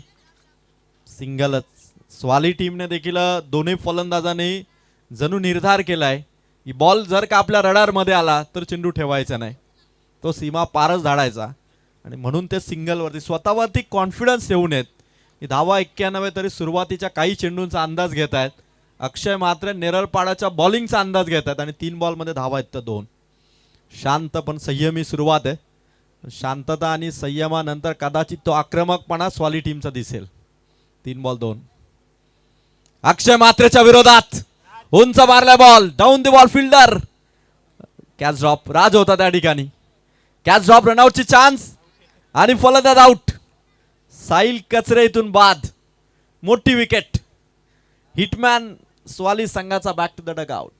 सिंगलच. स्वाली टीमने देखील दोन्ही फलंदाजांनी जणू निर्धार केलाय की बॉल जर का आपल्या रडारमध्ये आला तर चेंडू ठेवायचा नाही, तो सीमा पारच धाडायचा. आणि म्हणून ते सिंगलवरती स्वतःवरती कॉन्फिडन्स ठेवून येत ही धावा 91 तरी सुरुवातीच्या काही चेंडूंचा अंदाज घेत आहेत. अक्षय मात्र नेरळपाडाच्या बॉलिंगचा अंदाज घेत आहेत आणि 3 बॉलमध्ये धावा आहेत तर 2. शांत पण संयमी सुरुवात आहे. शांतता आणि संयमानंतर कदाचित तो आक्रमकपणा स्वाली टीमचा दिसेल. 3 बॉल 2. अक्षय मात्रेच्या विरोधात उंच मारला ball, down the ball fielder, catch drop. Raj होता त्या ठिकाणी. कॅच ड्रॉप, रनआउटची चान्स आणि फलंदाज आउट. साहिल कचरे इथून बाद. मोठी विकेट. हिटमॅन स्वाली संघाचा back to the dugout.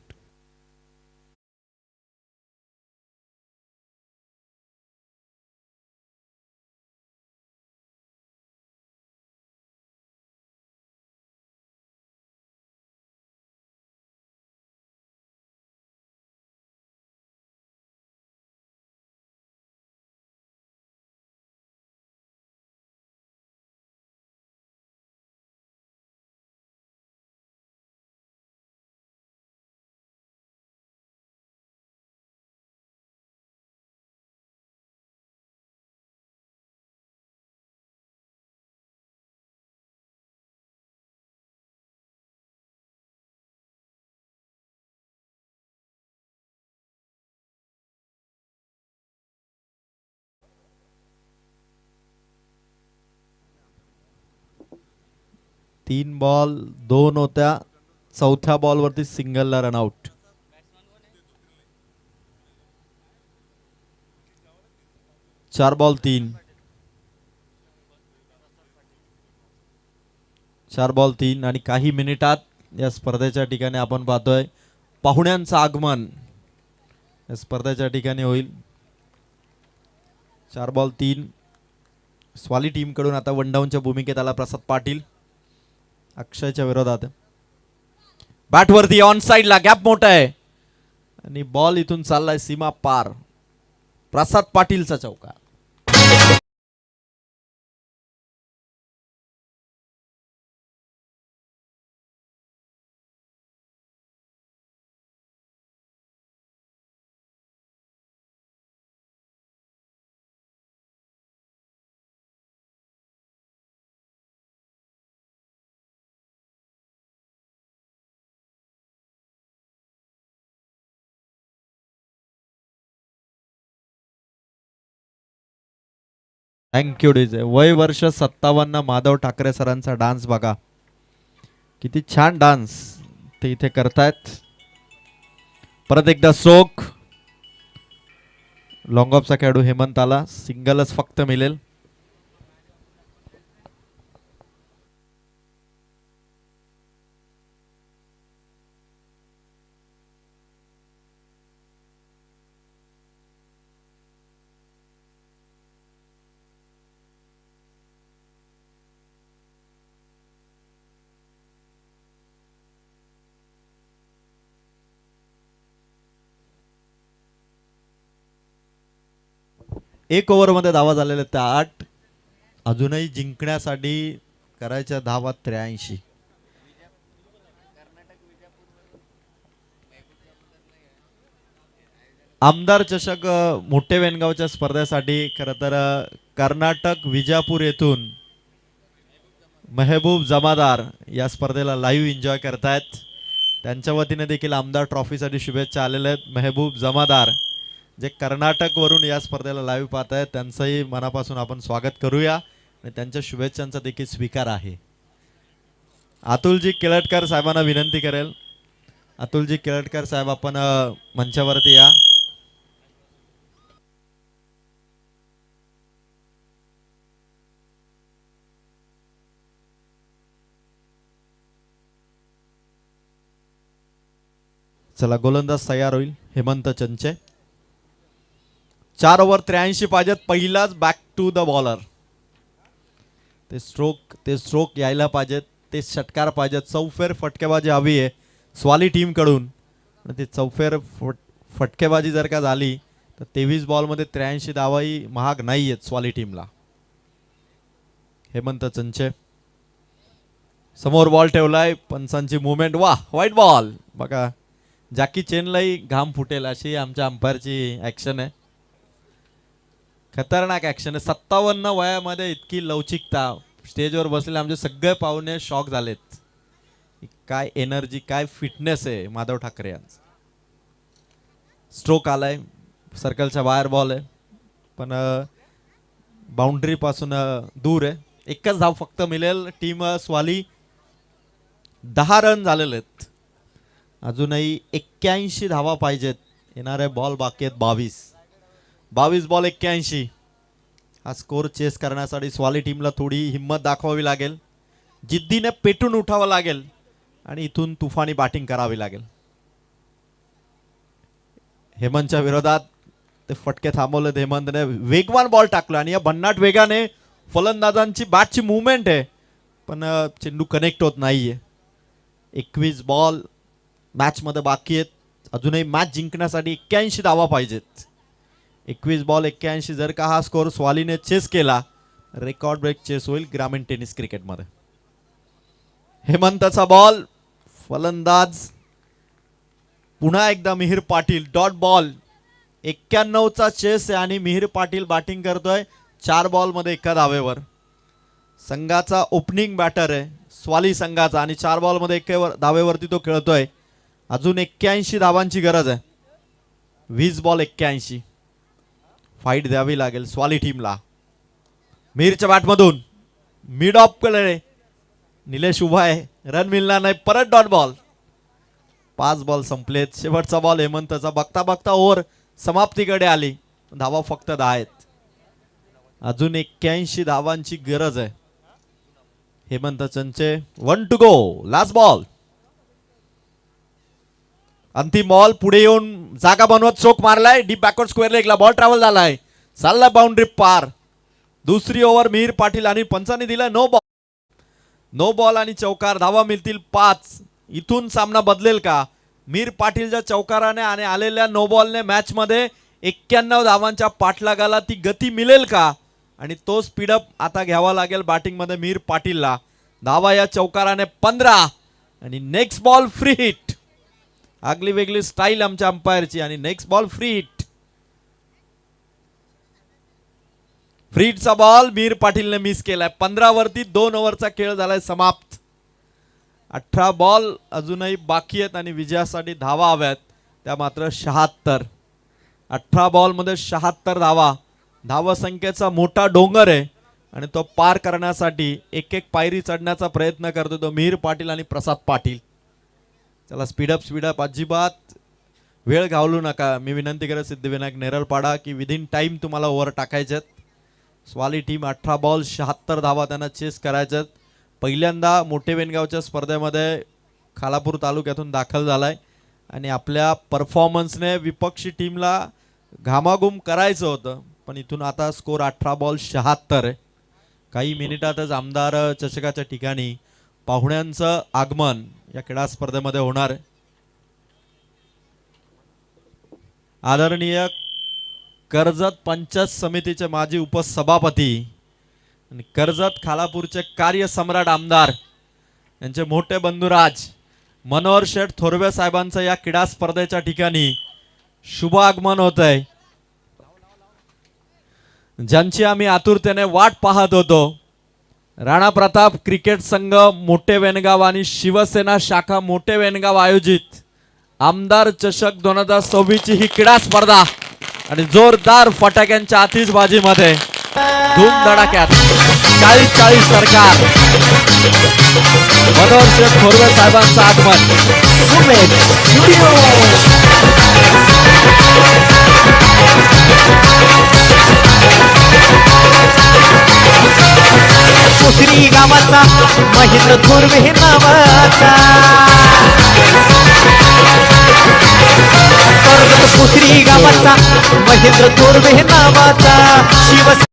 तीन बॉल 2 होत्या. चौथ्या बॉलवरती सिंगलला रनआउट. चार बॉल 3. 4 बॉल 3 आणि काही मिनिटात या स्पर्धेच्या ठिकाणी आपण पाहतोय पाहुण्यांचं आगमन या स्पर्धेच्या ठिकाणी होईल. 4 बॉल 3. स्वाली टीम कडून आता वन डाऊनच्या भूमिकेत आला प्रसाद पाटील. अक्षयच्या विरोधात बॅटवरती ऑन साइडला गॅप मोठा आहे आणि बॉल इथून चाललाय सीमा पार. प्रसाद पाटीलचा चौका. Thank you DJ. वय वर्ष 57. माधव ठाकरे सरांचा डान्स बघा, किती छान डान्स ते इथे करतायत. परत एकदा स्ट्रोक. लॉंग ऑफचा खेळाडू हेमंत आला. सिंगलच फक्त मिळेल. एक ओव्हरमध्ये धावा झालेल्या त्या 8. अजूनही जिंकण्यासाठी करायच्या धावा 83. आमदार चषक मोठे वेणगावच्या स्पर्धेसाठी खरं तर कर्नाटक विजापूर येथून मेहबूब जमादार या स्पर्धेला लाईव्ह एन्जॉय करतायत. त्यांच्या वतीने देखील आमदार ट्रॉफीसाठी शुभेच्छा आलेल्या आहेत. मेहबूब जमादार जे कर्नाटक वरून या स्पर्धेला लाईव्ह पाहत आहेत त्यांचंही मनापासून आपण स्वागत करूया आणि त्यांच्या शुभेच्छांचा देखील स्वीकार आहे. अतुलजी केळटकर साहेबांना विनंती करेल. अतुलजी केळटकर साहेब आपण मंचावरती या. चला गोलंदाज तयार होईल हेमंत चंचे. 4 ओव्हर 83 पाहिजेत. पहिलाच बॅक टू द बॉलर. ते स्ट्रोक यायला पाहिजेत. ते षटकार पाहिजेत. चौफेर फटकेबाजी हवी आहे स्वाली टीम कडून. ते चौफेर फटकेबाजी जर का झाली तर 23 बॉलमध्ये 83 धावाही महाग नाही आहेत स्वाली टीमला. हेमंत चंचे समोर बॉल ठेवलाय. पंचांची मुवमेंट. वाह, व्हाईट बॉल. बघा जॅकी चेनलाही घाम फुटेल अशी आमच्या अंपायरची ऍक्शन आहे. खतरनाक ऍक्शन आहे. 57 वयामध्ये इतकी लवचिकता. स्टेजवर बसलेले आमचे सगळे पाहुणे शॉक झालेत. काय एनर्जी, काय फिटनेस आहे माधव ठाकरे यांचा. स्ट्रोक आलाय, सर्कलच्या बाहेर बॉल आहे, पण बाउंड्री पासून दूर आहे. एकच धाव फक्त मिळेल. टीम स्वाली 10 रन झालेले आहेत. अजूनही 81 धावा पाहिजेत. येणारे बॉल बाकी आहेत 22 बॉल 81. हा स्कोर चेस करण्यासाठी स्वाली टीमला थोडी हिंमत दाखवावी लागेल, जिद्दीने पेटून उठावं लागेल आणि इथून तुफानी बॅटिंग करावी लागेल. हेमंतच्या विरोधात ते फटके थांबवले. हेमंतने वेगवान बॉल टाकला आणि या भन्नाट वेगाने फलंदाजांची बॅटची मुवमेंट आहे, पण चेंडू कनेक्ट होत नाहीये. 21 बॉल मॅच मध्ये बाकी आहेत. अजूनही मॅच जिंकण्यासाठी 81 धावा पाहिजेत. 21 बॉल 81. जर का हा स्कोर स्वालीने चेस केला, रेकॉर्ड ब्रेक चेस होईल ग्रामीण टेनिस क्रिकेटमध्ये. हेमंतचा बॉल, फलंदाज पुन्हा एकदा मिहिर पाटील. Dot ball. 91चा चेस आहे आणि मिहिर पाटील बॅटिंग करतोय 4 बॉल मध्ये 1 धावेवर. संघाचा ओपनिंग बॅटर आहे स्वाली संघाचा आणि 4 बॉल मध्ये 1 धावेवरती तो खेळतोय. अजून 81 धावांची गरज आहे. 20 बॉल 81. फाईट द्यावी लागेल स्वाली टीमला. मिहिरच्या बॅटमधून मिड ऑफ कडे निलेश उभा आहे, रन मिळणार नाही. परत डॉट बॉल. 5 बॉल संपलेत. शेवटचा बॉल हेमंतचा. बघता बघता ओव्हर समाप्तीकडे आली. धावा फक्त 10 आहेत. अजून 81 धावांची गरज आहे. हेमंत चंचे. 1 टू गो. Last ball. अंतिम बॉल. पुढे येऊन जागा बनवत चोक मारलाय. डीप बॅकवर्ड स्क्वेअर लेगला बॉल ट्रॅव्हल झालाय. चालला बाउंड्री पार. दुसरी ओव्हर मिहिर पाटील आणि पंचांनी दिला नो बॉल. नो बॉल आणि चौकार. धावा मिळतील 5. इथून सामना बदलेल का? मिहिर पाटीलच्या चौकाराने आणि आलेल्या नो बॉलने मॅच मध्ये 91 धावांच्या पाठलागाला ती गती मिळेल का? आणि तो स्पीडअप आता घ्यावा लागेल बॅटिंग मध्ये मिहिर पाटीलला. धावा या चौकाराने 15 आणि नेक्स्ट बॉल फ्री हिट. आगली वेगळी स्टाईल आमच्या अंपायरची आणि next ball free hit. Free हिटचा बॉल मिहिर पाटीलने मिस केलाय. 15 वरती 2 ओव्हरचा खेळ झालाय समाप्त. 18 बॉल अजूनही बाकी आहेत आणि विजयासाठी धावा हव्यात त्या मात्र 76. 18 बॉल मध्ये 76 धावा. धावा संख्येचा मोठा डोंगर आहे आणि तो पार करण्यासाठी एक एक पायरी चढण्याचा प्रयत्न करतो तो मिहिर पाटील आणि प्रसाद पाटील. चला स्पीडअप. अजिबात वेळ घालवू नका. मी विनंती करत सिद्धिविनायक नेरळपाडा की विदिन टाइम तुम्हाला ओव्हर टाकायचे. स्वाली टीम 18 बॉल 76 धावा त्यांना चेस करायच्यात. पहिल्यांदा मोठे वेणगावच्या स्पर्धेमध्ये खालापूर तालुक्यातून दाखल झालाय आणि आपल्या परफॉर्मन्सने विपक्षी टीमला घामाघूम करायचं होतं, पण इथून आता स्कोर 18 बॉल 76 आहे. काही मिनिटातच आमदार चषकाच्या ठिकाणी पाहुण्यांचं आगमन या क्रीडा स्पर्धेमध्ये होणार आहे. आदरणीय कर्जत पंचायत समितीचे माजी उपसभापती आणि कर्जत खालापूरचे कार्यसम्राट आमदार यांचे मोठे बंधुराज मनोहर शेठ थोरवे साहेबांचं या क्रीडा स्पर्धेच्या ठिकाणी शुभ आगमन होत आहे, ज्यांची आम्ही आतुरतेने वाट पाहत होतो. राणा प्रताप क्रिकेट संघ मोठे वेणगाव आणि शिवसेना शाखा मोठे वेणगाव आयोजित आमदार चषक 2026 ची ही क्रीडा स्पर्धा आणि जोरदार फटाक्यांच्या आतिषबाजीमध्ये धूम धडाक्यात 40-40 सरकार मनोहर शेठ थोरवे साहेबांचं आगमन. कुसरी गावाचा महेंद्र थोरवे नावाचा कुसरी गावाचा महेंद्र थोरवे नावाचा शिवसेना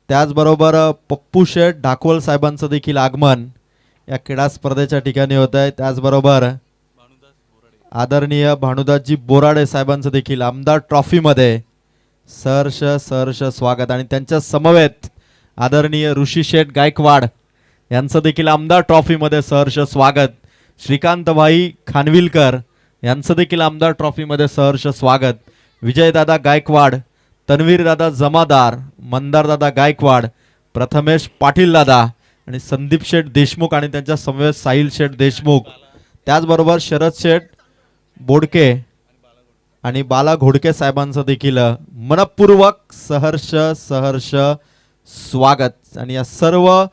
त्याचबरोबर पप्पू शेठ ढाकवल साहेबांचं देखील आगमन या क्रीडा स्पर्धेच्या ठिकाणी होत आहे. त्याचबरोबर आदरणीय भानुदासजी बोराडे साहेबांचं देखील आमदार ट्रॉफीमध्ये सहर्ष स्वागत आणि त्यांच्या समवेत आदरणीय ऋषी शेठ गायकवाड यांचं देखील आमदार ट्रॉफीमध्ये सहर्ष स्वागत. श्रीकांतभाई खानविलकर यांचं देखील आमदार ट्रॉफीमध्ये सहर्ष स्वागत. विजयदादा गायकवाड, तन्वीरदादा जमादार, मंदारदादा गायकवाड, प्रथमेश पाटील दादा आणि संदीप शेठ देशमुख आणि त्यांच्या समवेत साहिल शेठ देशमुख, त्याचबरोबर शरद शेठ बोडके आणि बाला घोडके साहेबांचं देखील मनपूर्वक सहर्ष स्वागत. आणि या सर्व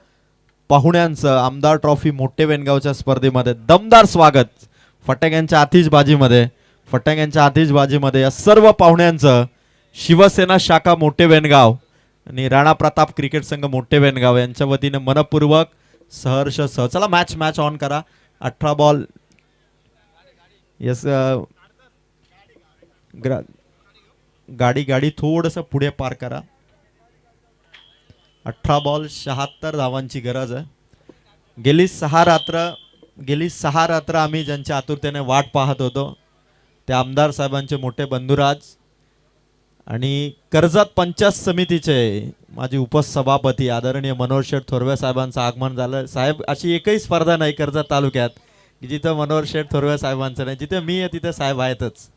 पाहुण्यांचं आमदार ट्रॉफी मोठे वेणगावच्या स्पर्धेमध्ये दमदार स्वागत. फटाक्यांच्या आतिषबाजीमध्ये या सर्व पाहुण्यांचं शिवसेना शाखा मोठे वेणगाव आणि राणा प्रताप क्रिकेट संघ मोठे वेणगाव यांच्या वतीने मनपूर्वक सहर्ष चला मॅच ऑन करा. 18 बॉल यस गाडी थोडंसं पुढे पार करा. 18 बॉल 76 धावांची गरज आहे. गेली सहा रात्र आम्ही ज्यांच्या आतुरतेने वाट पाहत होतो ते आमदार साहेबांचे मोठे बंधुराज आणि कर्जत पंचायत समितीचे माजी उपसभापती आदरणीय मनोहर शेठ थोरवे साहेबांचं आगमन झालं. साहेब, अशी एकही स्पर्धा नाही कर्जत तालुक्यात की जिथं मनोहर शेठ थोरवे साहेबांचं नाही. जिथे मी आहे तिथे साहेब आहेतच.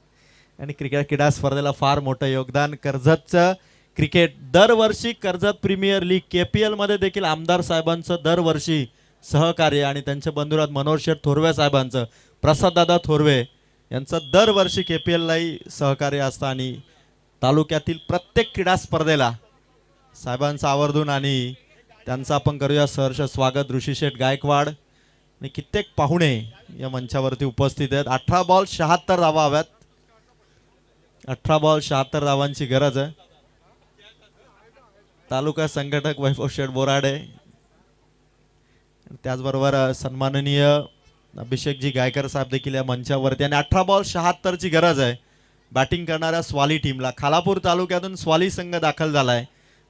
आणि क्रीडा स्पर्धेला फार मोठं योगदान कर्जतचं. क्रिकेट दरवर्षी कर्जत प्रीमियर लीग KPL मध्ये देखील आमदार साहेबांचं दरवर्षी सहकार्य आणि त्यांचे बंधुराज मनोहर शेठ थोरवे साहेबांचं, प्रसाददादा थोरवे यांचं दरवर्षी KPL लाही सहकार्य असतं. आणि तालुक्यातील प्रत्येक क्रीडा स्पर्धेला साहेबांचं आवर्जून आणि त्यांचं आपण करूया सहर्ष स्वागत. ऋषी शेठ गायकवाड आणि कित्येक पाहुणे या मंचावरती उपस्थित आहेत. 18 बॉल 76 धावा हव्यात. 18 बॉल 76 धावांची गरज आहे. तालुका संघटक वैभव शेठ बोराडे, त्याचबरोबर सन्माननीय अभिषेकजी गायकर साहेब देखील या मंचावरती. आणि 18 बॉल 76 ची गरज आहे बॅटिंग करणाऱ्या स्वाली टीमला. खालापूर तालुक्यातून स्वाली संघ दाखल झालाय.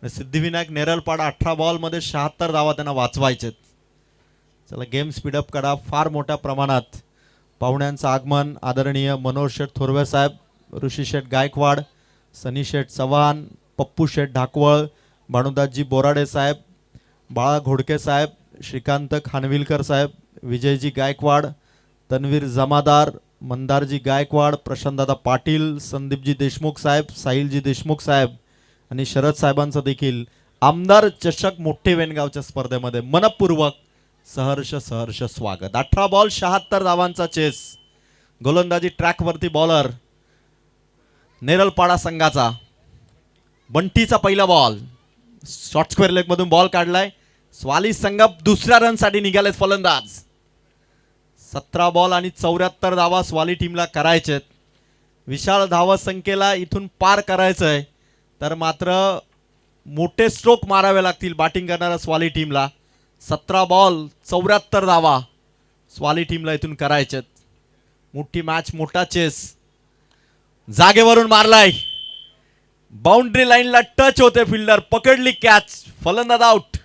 सिद्धिविनायक नेरलपाडा 18 बॉलमध्ये 76 धावा त्यांना वाचवायचेत. चला गेम स्पीडअप करा. फार मोठ्या प्रमाणात पाहुण्यांचं आगमन आदरणीय मनोहर शेठ थोरवे साहेब, ऋषी शेठ गायकवाड, सनी शेठ चव्हाण, पप्पू शेठ ढाकवळ, भानुदासजी बोराडे साहेब, बाळा घोडके साहेब, श्रीकांत खानविलकर साहेब, विजयजी गायकवाड, तन्वीर जमादार, मंदारजी गायकवाड, प्रशांतदादा पाटील, संदीपजी देशमुख साहेब, साहिलजी देशमुख साहेब आणि शरद साहेबांचं देखील आमदार चषक मोठे वेणगावच्या स्पर्धेमध्ये मनपूर्वक सहर्ष स्वागत. 18 बॉल 76 धावांचा चेस. गोलंदाजी ट्रॅकवरती बॉलर नेरलपाडा संघाचा बंटीचा पहिला बॉल शॉर्ट स्क्वेअर लेग मधून बॉल काढलाय. स्वाली संघ दुसऱ्या रनसाठी निघालेत फलंदाज. 17 बॉल आणि 74 धावा स्वाली टीमला करायचेत. विशाल धावा संख्येला इथून पार करायचंय तर मात्र मोठे स्ट्रोक मारावे लागतील बॅटिंग करणाऱ्या स्वाली टीमला. 17 बॉल 74 धावा स्वाली टीमला इथून करायचेत. मोठी मॅच, मोठा चेस. जागेवरून मारलाय, बाउंड्री लाईनला टच होते, फिल्डर पकडली कॅच, फलंदाज आउट.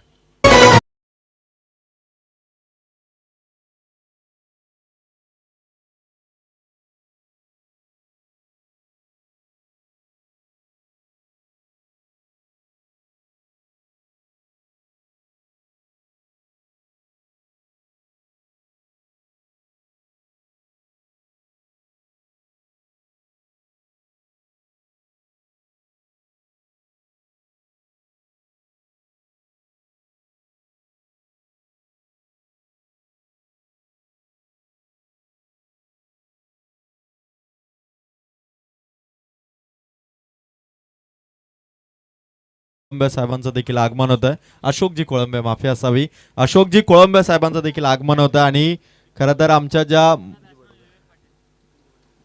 कोळंबे साहेबांचं देखील आगमन होतं. अशोकजी कोळंबे, माफी असावी, अशोकजी कोळंबे साहेबांचं देखील आगमन होतं. आणि खरं तर आमच्या ज्या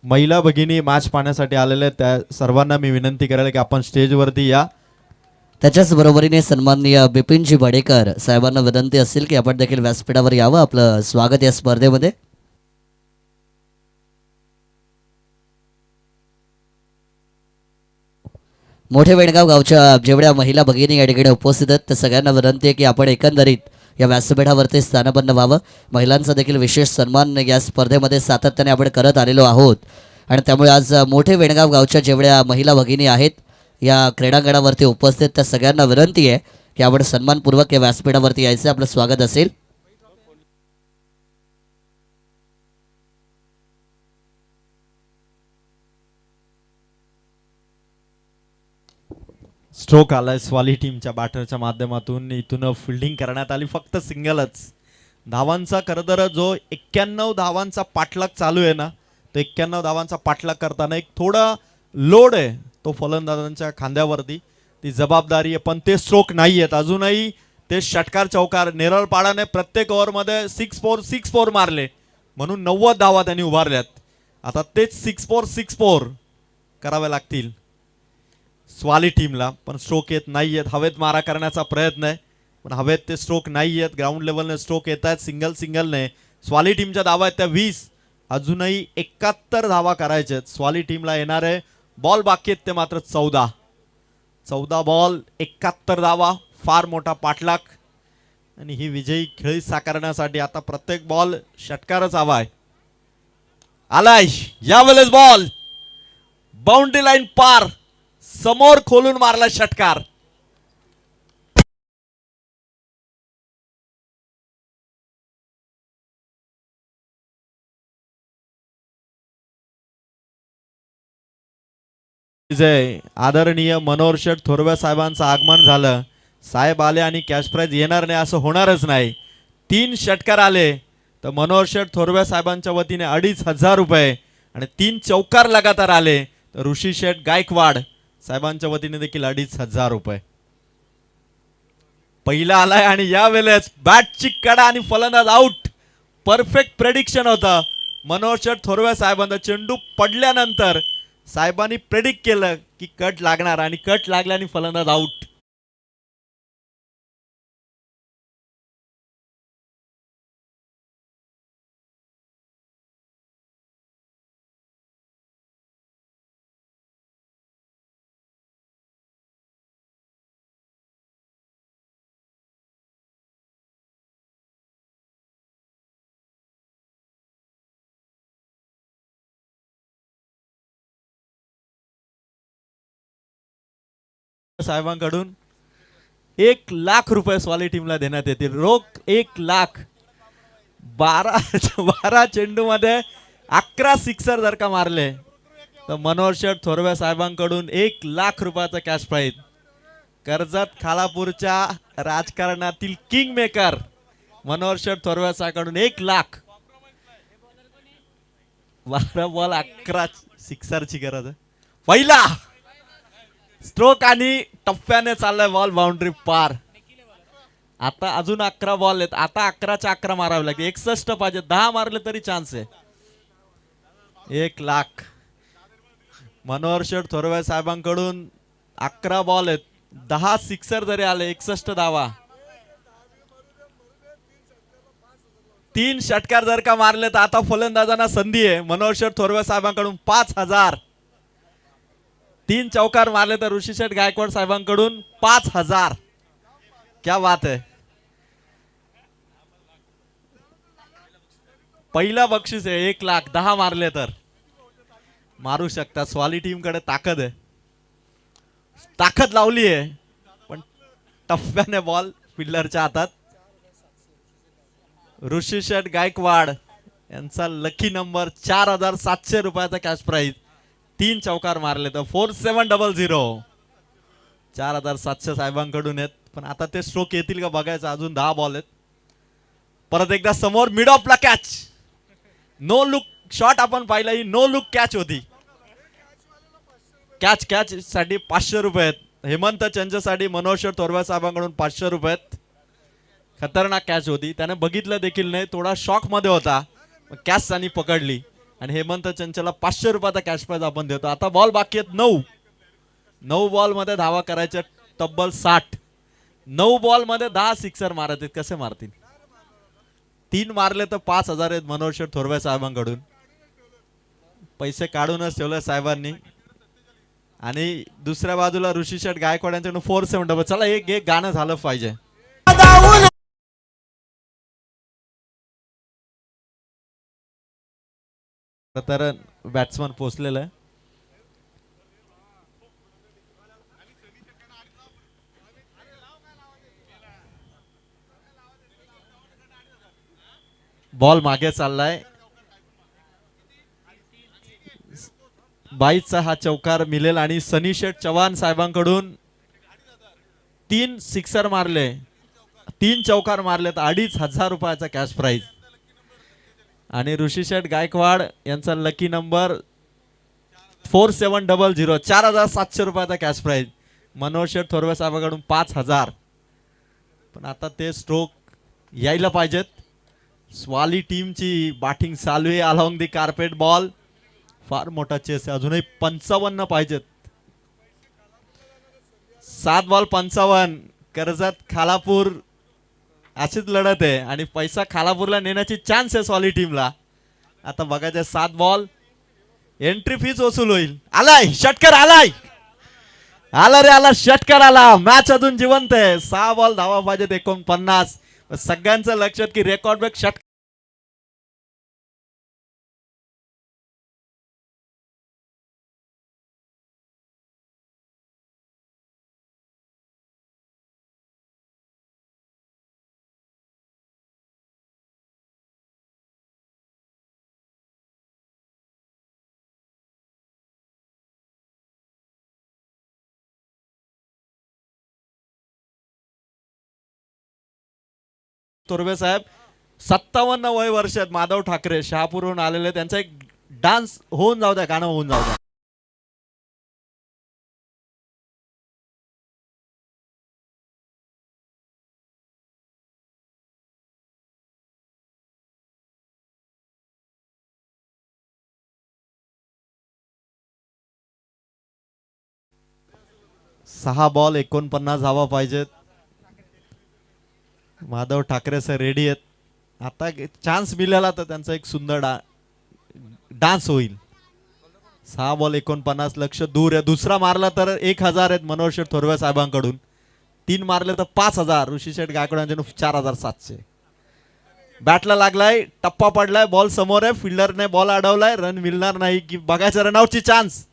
महिला भगिनी मॅच पाहण्यासाठी आलेल्या त्या सर्वांना मी विनंती करेल की आपण स्टेजवरती या. त्याच्याच बरोबरीने सन्माननीय बिपिनजी बडेकर साहेबांना विनंती असेल की आपण देखील व्यासपीठावर यावं. आपलं स्वागत या स्पर्धेमध्ये. मोठे वेणगाव गावच्या जेवढ्या महिला भगिनी या ठिकाणी उपस्थित आहेत त्या सगळ्यांना विनंती आहे की आपण एकंदरीत या व्यासपीठावरती स्थानपन्न व्हावं. महिलांचा देखील विशेष सन्मान या स्पर्धेमध्ये सातत्याने आपण करत आलेलो आहोत आणि त्यामुळे आज मोठे वेणगाव गावच्या जेवढ्या महिला भगिनी आहेत या क्रीडांगणावरती उपस्थित त्या सगळ्यांना विनंती आहे की आपण सन्मानपूर्वक या व्यासपीठावरती यायचं आपलं स्वागत असेल. स्ट्रोक आलाय स्वाली टीमच्या बॅटरच्या माध्यमातून. इथून फिल्डिंग करण्यात आली, फक्त सिंगलच. धावांचा खरं तर जो 91 धावांचा पाठलाग चालू आहे ना, तो 91 धावांचा पाठलाग करताना एक थोडा लोड आहे तो फलंदाजांच्या खांद्यावरती, ती जबाबदारी आहे. पण ते स्ट्रोक नाही आहेत अजूनही. ते षटकार चौकार नेरळपाडाने प्रत्येक ओव्हरमध्ये 6-4 मारले म्हणून 90 धावा त्यांनी उभारल्यात. आता तेच 6-4 करावे लागतील स्वाली टीमला. पण स्ट्रोक येत नाही आहेत. हवेत मारा करण्याचा प्रयत्न आहे पण हवेत ते स्ट्रोक नाही आहेत. ग्राउंड लेवलने स्ट्रोक येत आहेत सिंगलने. स्वाली टीमच्या धावा आहेत त्या 20. अजूनही 71 धावा करायच्या आहेत स्वाली टीमला. येणार आहे बॉल बाकी आहेत ते मात्र 14 बॉल 71 धावा. फार मोठा पाठलाग आणि ही विजयी खेळी साकारण्यासाठी आता प्रत्येक बॉल षटकारच हवा आहे. आलाय यावेळेस बॉल बाउंड्री लाईन पार, समोर खोलून मारला षटकार. आदरणीय मनोहर शेठ थोरवे साहेबांचं आगमन झालं. साहेब आले आणि कॅश प्राइज येणार नाही असं होणारच नाही. 3 षटकार आले तर मनोहर शेठ थोरवे साहेबांच्या वतीने 2500 रुपये आणि 3 चौकार लगातार आले तर ऋषी शेठ गायकवाड साहेबांच्या वतीने देखील 2500 रुपये. पहिला आलाय आणि यावेळेस बॅटची कडा आणि फलंदाज आउट. परफेक्ट प्रेडिक्शन होतं मनोहर शेठ थोरवे साहेबांचा. चेंडू पडल्यानंतर साहेबांनी प्रेडिक्ट केलं की कट लागणार आणि कट लागल्याने फलंदाज आउट. साहेबांकडून 1,00,000 रुपये स्वाली टीमला देण्यात येतील. रोख 1,00,000. 12 चेंडू मध्ये 11 सिक्सर जर का मारले तर मनोहर शेठ थोरवे साहेबांकडून 1,00,000 रुपयाचा कॅश प्राइज. कर्जत खालापूरच्या राजकारणातील किंग मेकर मनोहर शेठ थोरवे साहेबांकडून 1,00,000. 12 बॉल 11 सिक्सरची गरज आहे. पहिला स्ट्रोक आणि टप्प्याने चाललाय बॉल बाउंड्री पार. आता अजून 11 बॉल आहेत. आता 11च्या 11 मारावे लागते. 61 पाहिजे. 10 मारले तरी चान्स आहे. 1,00,000 मनोहर शेठ थोरवे साहेबांकडून 11 बॉल आहेत. 10 सिक्सर जरी आले 61 धावा. 3 षटकार जर का मारले तर आता फलंदाजांना संधी आहे. मनोहर शेठ थोरवे साहेबांकडून 5,000. 3 चौकार मारले तर ऋषी शेठ गायकवाड साहेबांकडून 5,000. क्या बात आहे. पहिला बक्षीस आहे 1,00,000. 10 मारले तर मारू शकता. स्वाली टीम कडे ताकद आहे. ताकद लावली आहे पण टप्प्याने बॉल फिल्डरच्या हातात. ऋषी शेठ गायकवाड यांचा लकी नंबर 4,700 रुपयाचा कॅश प्राइज. 3 चौकार मारले तर 4700. 4,700 साहेबांकडून आहेत पण आता ते स्ट्रोक येतील का बघायचं. अजून 10 बॉल आहेत. परत एकदा समोर मिड ऑफला कॅच. नो लुक शॉट आपण पाहिला. ही नो लुक कॅच होती. कॅच साठी 500 रुपये आहेत. हेमंत चंचसाठी मनोहर शेठ थोरवे साहेबांकडून 500 रुपये आहेत. खतरनाक कॅच होती. त्याने बघितलं देखील नाही. थोडा शॉक मध्ये होता. कॅच त्यांनी पकडली आणि हेमंत चंचलला 500 रुपयाचा कॅश प्राइज आपण देतो. आता बॉल बाकी आहेत 9 बॉल मध्ये धावा करायच्या तब्बल 60. 9 बॉल मध्ये 10 सिक्सर मारायचे. कसे मारतील. 3 मारले तर 5,000 आहेत मनोहर शेठ थोरवे साहेबांकडून. पैसे काढूनच ठेवले साहेबांनी. आणि दुसऱ्या बाजूला ऋषी शेठ गायकवाड यांच्याकडून 4-7 डबल. चला एक एक गाणं झालं पाहिजे. तर बॅट्समन पोचलेलं आहे. बॉल मागे चाललाय. 22चा हा चौकार मिळेल आणि सनी शेठ चव्हाण साहेबांकडून 3 सिक्सर मारले, 3 चौकार मारलेत, 2,500 रुपयाचा कॅश प्राइज. आणि ऋषी शेठ गायकवाड यांचा लकी नंबर 4700, 4,700 रुपयाचा कॅश प्राइज. मनोज शेठ थोरवे साहेबांकडून 5,000. पण आता ते स्ट्रोक यायला पाहिजेत. स्वाली टीमची बॅटिंग चालू आहे अलॉंग दी कार्पेट. बॉल फार मोठा चेस आहे, अजूनही 55 पाहिजेत. 7 बॉल 55. कर्जत खालापूर अशीच लढत आहे आणि पैसा खालापूरला नेण्याची चान्स आहे स्वाली टीमला. आता बघायचं 7 बॉल, एंट्री फीच वसूल होईल. आलाय षटकर, आलाय, आला रे आला, षटकर आला. मॅच अजून जिवंत आहे. 6 बॉल धावा पाहिजेत 49. सगळ्यांचं लक्षात की रेकॉर्ड ब्रेक षटकर. तोरवे साहेब 57 वय वर्ष आहेत. माधव ठाकरे शहापूरहून आलेले. त्यांचा एक डान्स होऊन जाऊ द्या, गाणं होऊन जाऊ द्या. सहा बॉल 49 धावा पाहिजेत. माधव ठाकरे सर रेडी आहेत. आता चान्स मिळाला तर त्यांचा एक सुंदर डान्स होईल. 6 बॉल 49, लक्ष दूर आहे. दुसरा मारला तर 1,000 आहेत मनोज शेठ थोरवे साहेबांकडून. 3 मारले तर 5,000. ऋषी शेठ गायकवाड यांच्याकडून 4,700. बॅटला लागलाय, टप्पा पडलाय, बॉल समोर आहे. फिल्डरने बॉल अडवलाय, रन मिळणार नाही की बघायचं. रनआउटची चान्स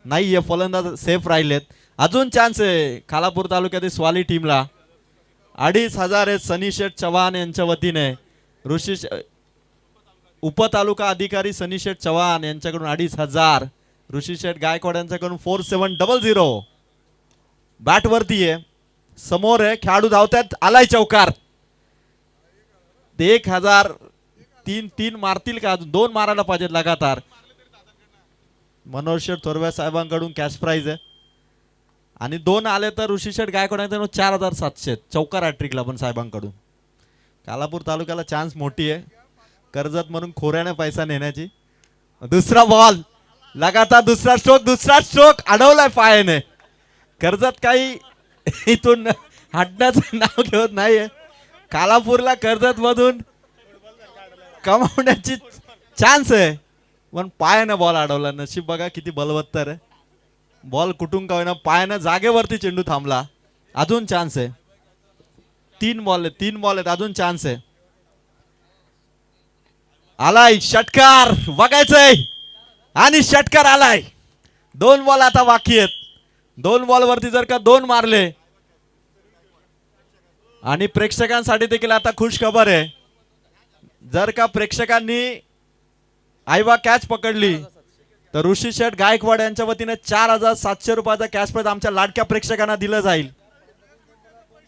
नाहीये, फलंदाज सेफ राहिलेत. अजून चान्स आहे खालापूर तालुक्यातील स्वाली टीमला. 2,500 आहेत सनी शेठ चव्हाण यांच्या वतीने. ऋषी उपतालुका अधिकारी सनी शेठ चव्हाण यांच्याकडून 2,500. ऋषी शेठ गायकवाड यांच्याकडून 4700. बॅट वरती आहे, समोर आहे, खेळाडू धावतात. आलाय चौकार. 1,000. 3 मारतील का? अजून 2 मारायला पाहिजेत लगातार. मनोज शेठ थोरवे साहेबांकडून कॅश प्राइज आहे आणि 2 आले तर ऋषी शेठ गायकवाड यांच्याकडून 4,700. चौकार हॅट्रिकला पण साहेबांकडून. कालापूर तालुक्याला चान्स मोठी आहे. कर्जत म्हणून खोऱ्याने पैसा नेण्याची. दुसरा बॉल लगातार, दुसरा स्ट्रोक अडवलाय पायाने. कर्जत काही इथून हटण्याचं नाव घेत नाहीये. कालापूरला कर्जत मधून कमावण्याची चान्स आहे पण पायाने बॉल अडवला. नशीब बघा किती बलवत्तर आहे. बॉल कुठून का होईना पायाने जागेवरती चेंडू थांबला. अजून चान्स आहे. 3 बॉल आहेत, अजून चान्स आहे. आलाय षटकार, बघायचंय आणि षटकार आलाय. 2 बॉल आता बाकी आहेत. 2 बॉल वरती जर का 2 मारले आणि प्रेक्षकांसाठी देखील आता खुश खबर आहे. जर का प्रेक्षकांनी आईबा कॅच पकडली तर ऋषी शेठ गायकवाड यांच्या वतीने 4,700 रुपयाचा कॅश प्राइज आमच्या लाडक्या प्रेक्षकांना दिलं जाईल.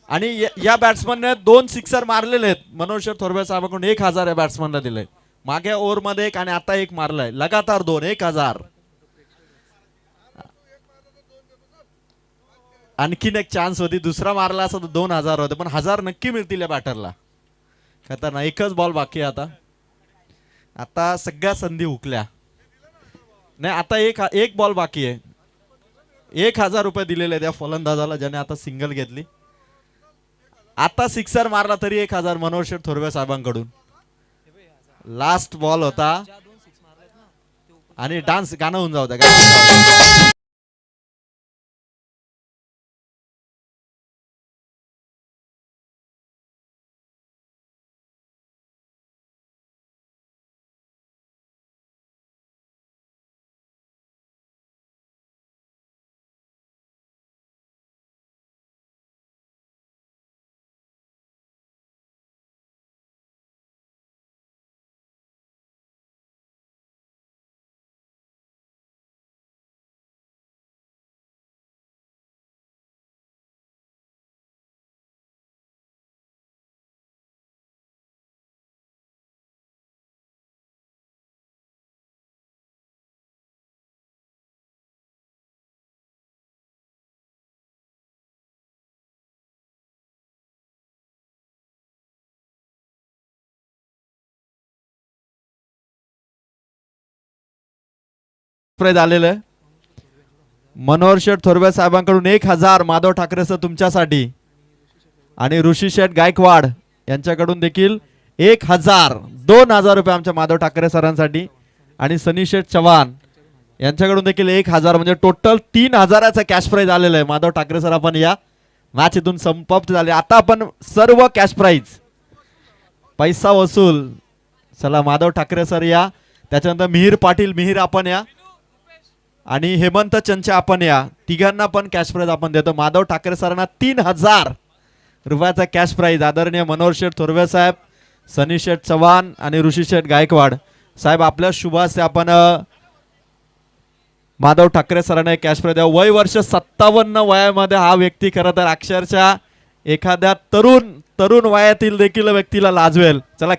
आणि या बॅट्समनने 2 सिक्सर मारलेले आहेत. मनोज शेठ थोरवे साहेबांकडून 1,000 या बॅट्समनला दिलंय. मागे ओव्हर मध्ये 1 आणि आता 1 मारलाय. लगातार 2, 1,000. आणखीन एक चान्स होती. दुसरा मारला असता तर 2,000 होते, पण 1,000 नक्की मिळतील या बॅटरला. खतरनाक. एकच बॉल बाकी आहे आता सगळ्या संधी हुकल्या. नाही, आता एक बॉल बाकी आहे. 1,000 रुपये दिलेले आहेत या फलंदाजाला ज्याने आता सिंगल घेतली. आता सिक्सर मारला तरी 1,000 मनोज शेठ थोरवे साहेबांकडून. लास्ट बॉल होता आणि डान्स गाणं होऊन जाऊ द्या. प्राइज आलेलं आहे. मनोहर शेठ थोरवे साहेबांकडून 1000 माधव ठाकरे सर तुमच्यासाठी आणि ऋषी शेठ गायकवाड यांच्याकडून देखील 1000 2000 रुपये आमच्या माधव ठाकरे सरांसाठी आणि सनी शेठ चव्हाण यांच्याकडून देखील 1000 म्हणजे टोटल 3000चा कॅश प्राइज आलेला आहे. माधव ठाकरे सर आपण या मॅच इथून समाप्त झाले. आता आपण सर्व कॅश प्राइज पैसा वसूल. चला माधव ठाकरे सर या, त्याच्यानंतर मिहीर पाटील मिहीर आपण या आणि हेमंत चंचे आपण या. तिघांना पण कॅश प्राइज आपण देतो. माधव ठाकरे सरांना 3000 रुपयाचा कॅश प्राइज. आदरणीय मनोहर शेठ थोरवे साहेब, सनी शेठ चव्हाण आणि ऋषी शेठ गायकवाड साहेब आपल्या शुभास आपण माधव ठाकरे सरांना कॅश प्राइज द्या. वय वर्ष 57 वयामध्ये हा व्यक्ती खरं तर अक्षरशः एखाद्या तरुण वयातील देखील व्यक्तीला लाजवेल. चला